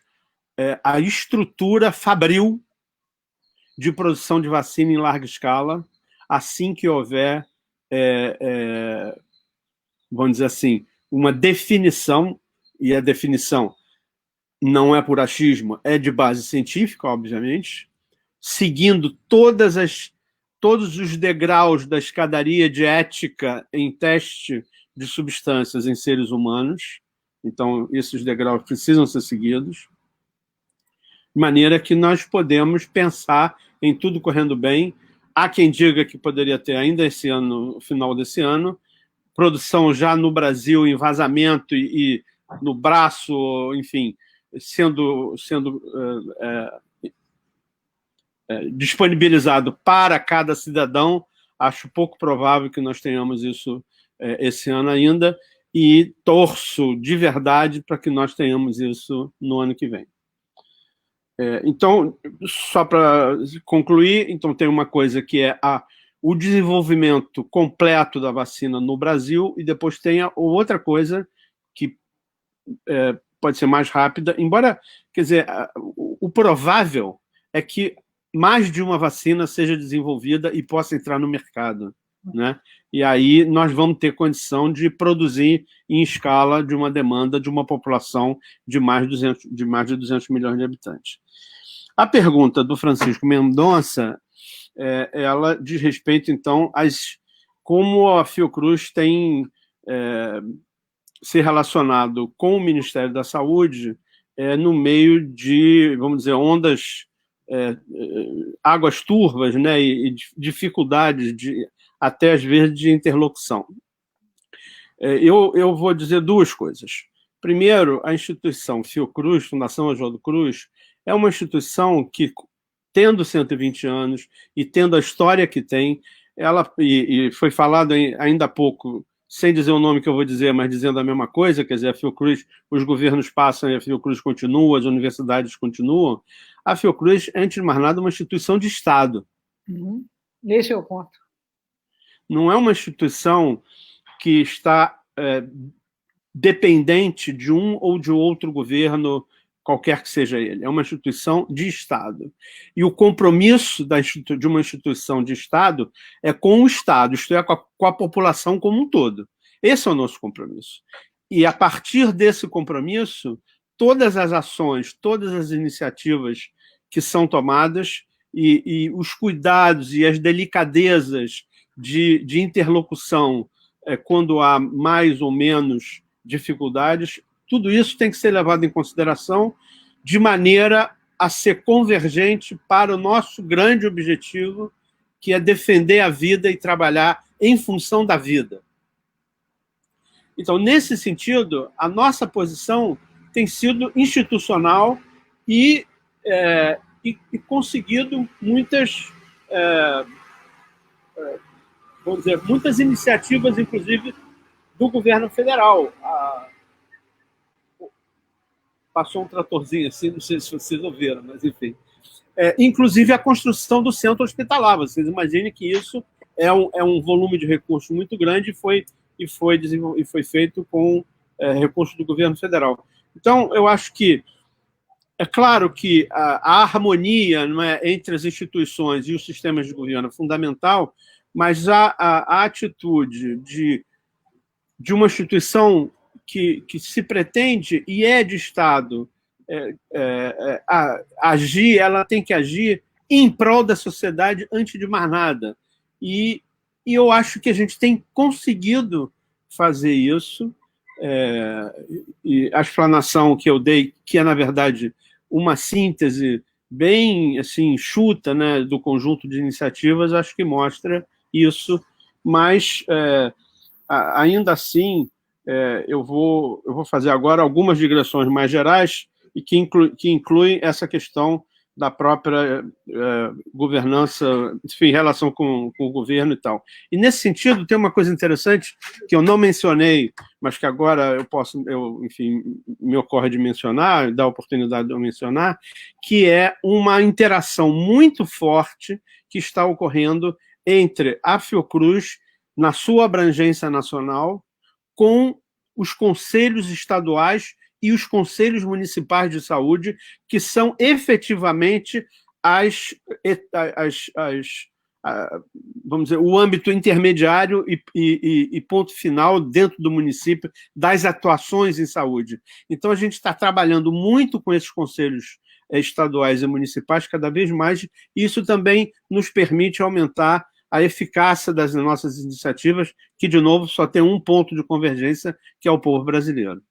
a estrutura fabril de produção de vacina em larga escala, assim que houver, vamos dizer assim, uma definição, e a definição não é por achismo, é de base científica, obviamente, seguindo todos os degraus da escadaria de ética em teste de substâncias em seres humanos. Então, esses degraus precisam ser seguidos, de maneira que nós podemos pensar em tudo correndo bem. Há quem diga que poderia ter ainda esse ano, no final desse ano, produção já no Brasil em vazamento e no braço, enfim, sendo disponibilizado para cada cidadão. Acho pouco provável que nós tenhamos isso esse ano ainda, e torço de verdade para que nós tenhamos isso no ano que vem. Então, só para concluir, então tem uma coisa que é o desenvolvimento completo da vacina no Brasil, e depois tem a outra coisa que pode ser mais rápida, embora, quer dizer, o provável é que mais de uma vacina seja desenvolvida e possa entrar no mercado, né? E aí nós vamos ter condição de produzir em escala de uma demanda de uma população de mais de 200 milhões de habitantes. A pergunta do Francisco Mendonça, ela diz respeito, então, como a Fiocruz tem se relacionado com o Ministério da Saúde no meio de, vamos dizer, ondas, águas turvas, né, e dificuldades, até às vezes, de interlocução. Eu vou dizer 2 coisas. Primeiro, a instituição Fiocruz, Fundação Oswaldo Cruz, é uma instituição que, tendo 120 anos e tendo a história que tem, e foi falado ainda há pouco, sem dizer o nome que eu vou dizer, mas dizendo a mesma coisa, quer dizer, a Fiocruz, os governos passam e a Fiocruz continua, as universidades continuam. A Fiocruz, antes de mais nada, é uma instituição de Estado. Esse é o ponto. Não é uma instituição que está dependente de um ou de outro governo, qualquer que seja ele. É uma instituição de Estado. E o compromisso de uma instituição de Estado é com o Estado, isto é, com a população como um todo. Esse é o nosso compromisso. E, a partir desse compromisso, todas as ações, todas as iniciativas que são tomadas e os cuidados e as delicadezas de interlocução quando há mais ou menos dificuldades, tudo isso tem que ser levado em consideração de maneira a ser convergente para o nosso grande objetivo, que é defender a vida e trabalhar em função da vida. Então, nesse sentido, a nossa posição tem sido institucional e conseguido muitas, vamos dizer, muitas iniciativas, inclusive, do governo federal. Passou um tratorzinho assim, não sei se vocês ouviram, mas enfim. Inclusive a construção do centro hospitalar. Vocês imaginem que isso é um volume de recursos muito grande e foi feito com recursos do governo federal. Então, eu acho que é claro que a harmonia, não é, entre as instituições e os sistemas de governo é fundamental, mas a atitude de uma instituição que se pretende e é de Estado agir, ela tem que agir em prol da sociedade antes de mais nada. E eu acho que a gente tem conseguido fazer isso. E a explanação que eu dei, que é, na verdade, uma síntese bem assim, enxuta, né, do conjunto de iniciativas, acho que mostra isso, mas ainda assim eu vou fazer agora algumas digressões mais gerais e que incluem essa questão da própria governança, enfim, em relação com o governo e tal. E, nesse sentido, tem uma coisa interessante que eu não mencionei, mas que agora enfim, me ocorre de mencionar, dá a oportunidade de eu mencionar, que é uma interação muito forte que está ocorrendo entre a Fiocruz, na sua abrangência nacional, com os conselhos estaduais e os conselhos municipais de saúde, que são efetivamente vamos dizer, o âmbito intermediário e ponto final dentro do município das atuações em saúde. Então, a gente está trabalhando muito com esses conselhos estaduais e municipais cada vez mais, e isso também nos permite aumentar a eficácia das nossas iniciativas, que, de novo, só tem um ponto de convergência, que é o povo brasileiro.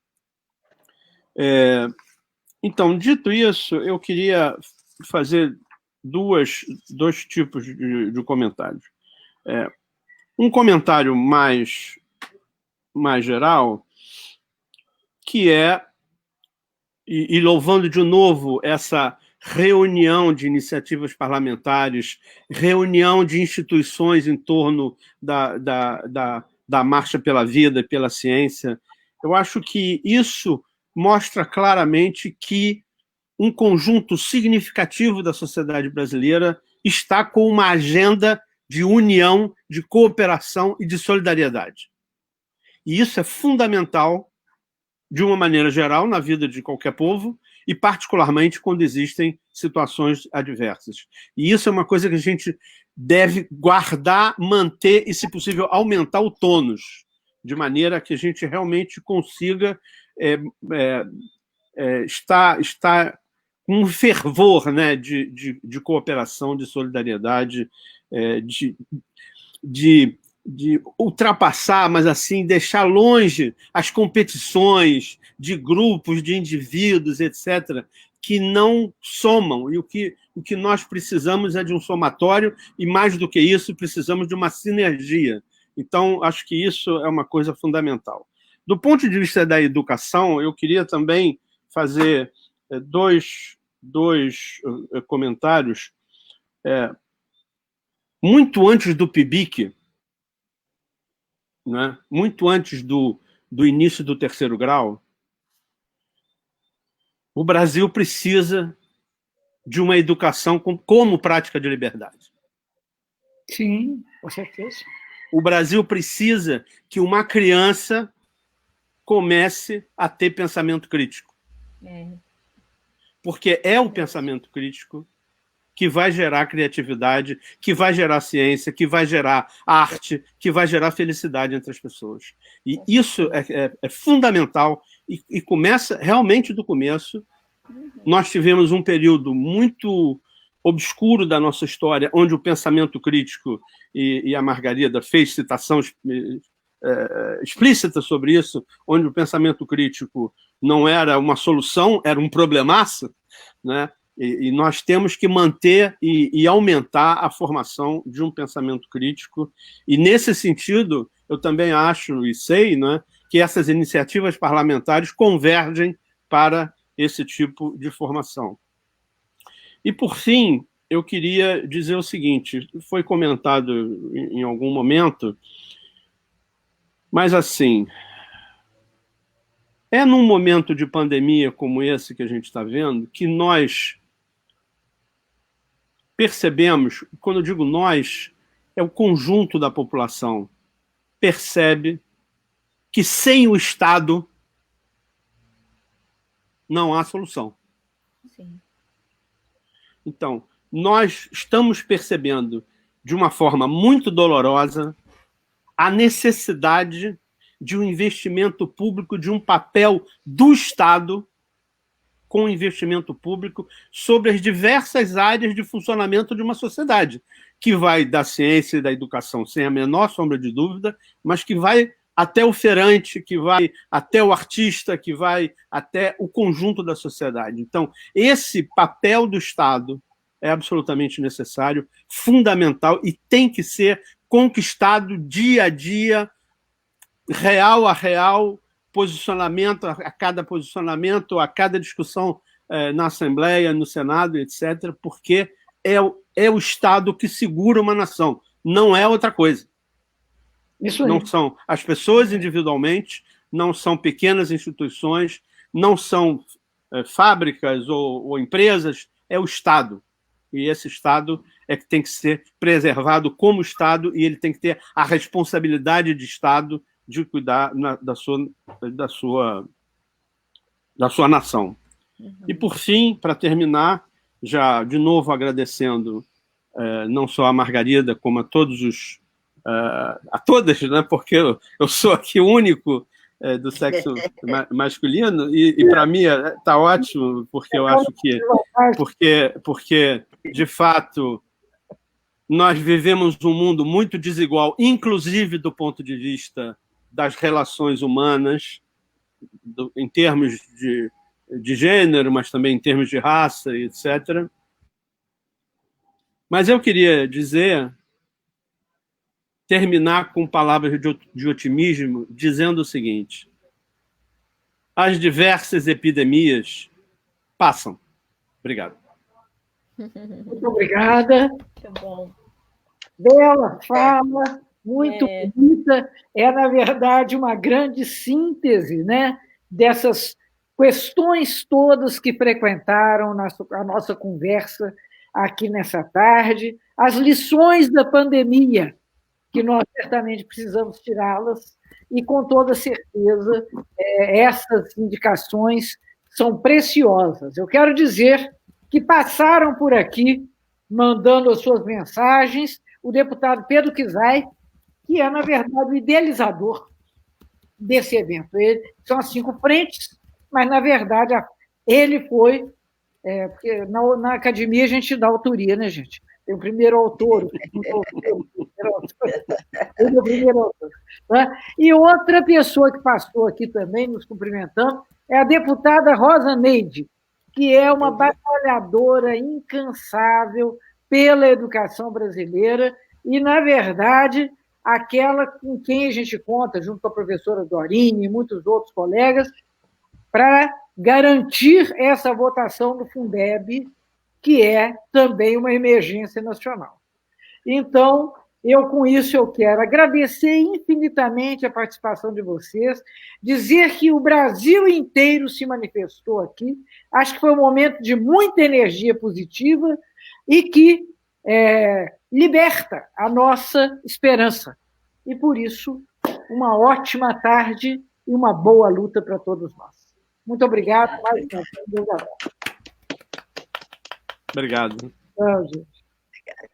Então, dito isso, eu queria fazer dois tipos de comentários. Um comentário mais geral, que e louvando de novo essa reunião de iniciativas parlamentares, reunião de instituições em torno da marcha pela vida e pela ciência, eu acho que isso mostra claramente que um conjunto significativo da sociedade brasileira está com uma agenda de união, de cooperação e de solidariedade. E isso é fundamental, de uma maneira geral, na vida de qualquer povo, e particularmente quando existem situações adversas. E isso é uma coisa que a gente deve guardar, manter e, se possível, aumentar o tônus, de maneira que a gente realmente consiga estar com um fervor, né, de cooperação, de solidariedade, de ultrapassar, mas assim, deixar longe as competições de grupos, de indivíduos, etc., que não somam. E o que nós precisamos é de um somatório, e mais do que isso, precisamos de uma sinergia. Então, acho que isso é uma coisa fundamental. Do ponto de vista da educação, eu queria também fazer dois comentários. Muito antes do PIBIC, né? Muito antes do início do terceiro grau, o Brasil precisa de uma educação como prática de liberdade. Sim, com certeza. O Brasil precisa que uma criança comece a ter pensamento crítico. Porque é o pensamento crítico que vai gerar criatividade, que vai gerar ciência, que vai gerar arte, que vai gerar felicidade entre as pessoas. E isso é fundamental e começa realmente do começo. Nós tivemos um período muito obscuro da nossa história, onde o pensamento crítico, e a Margarida fez citação explícita sobre isso, onde o pensamento crítico não era uma solução, era um problemaço, né? E nós temos que manter e aumentar a formação de um pensamento crítico. E, nesse sentido, eu também acho e sei, né, que essas iniciativas parlamentares convergem para esse tipo de formação. E, por fim, eu queria dizer o seguinte, foi comentado em algum momento, mas, assim, é num momento de pandemia como esse que a gente está vendo que nós percebemos, quando eu digo nós, é o conjunto da população, percebe que sem o Estado não há solução. Sim. Então, nós estamos percebendo de uma forma muito dolorosa, a necessidade de um investimento público, de um papel do Estado com investimento público sobre as diversas áreas de funcionamento de uma sociedade, que vai da ciência e da educação, sem a menor sombra de dúvida, mas que vai até o feirante, que vai até o artista, que vai até o conjunto da sociedade. Então, esse papel do Estado é absolutamente necessário, fundamental, e tem que ser conquistado dia a dia, real a real, posicionamento a cada posicionamento, a cada discussão na Assembleia, no Senado, etc., porque é o Estado que segura uma nação, não é outra coisa. Isso aí. Não são as pessoas individualmente, não são pequenas instituições, não são fábricas ou empresas, é o Estado. E esse Estado é que tem que ser preservado como Estado, e ele tem que ter a responsabilidade de Estado de cuidar da sua nação. E, por fim, para terminar, já de novo agradecendo não só a Margarida, como a todos a todas, né, porque eu sou aqui o único do sexo masculino, e para mim está ótimo, porque eu acho que porque de fato nós vivemos um mundo muito desigual, inclusive do ponto de vista das relações humanas, em termos de gênero, mas também em termos de raça, etc. Mas eu queria terminar com palavras de otimismo, dizendo o seguinte: as diversas epidemias passam. Obrigado. Muito obrigada. Muito bom. Bela fala, muito bonita. É, na verdade, uma grande síntese, né, dessas questões todas que frequentaram a nossa conversa aqui nessa tarde, as lições da pandemia, que nós certamente precisamos tirá-las, e com toda certeza essas indicações são preciosas. Eu quero dizer que passaram por aqui, mandando as suas mensagens, o deputado Pedro Kizai, que é, na verdade, o idealizador desse evento. São as 5 frentes, mas, na verdade, ele foi... porque na academia a gente dá autoria, né, gente? Tem o primeiro autor, o primeiro autor. Né? E outra pessoa que passou aqui também, nos cumprimentando, é a deputada Rosa Neide, que é uma batalhadora incansável pela educação brasileira e, na verdade, aquela com quem a gente conta, junto com a professora Dorine e muitos outros colegas, para garantir essa votação do Fundeb, que é também uma emergência nacional. Então, com isso, eu quero agradecer infinitamente a participação de vocês, dizer que o Brasil inteiro se manifestou aqui, acho que foi um momento de muita energia positiva e que liberta a nossa esperança. E, por isso, uma ótima tarde e uma boa luta para todos nós. Muito obrigado. Mais uma vez. Obrigado. Tchau, gente. Obrigada.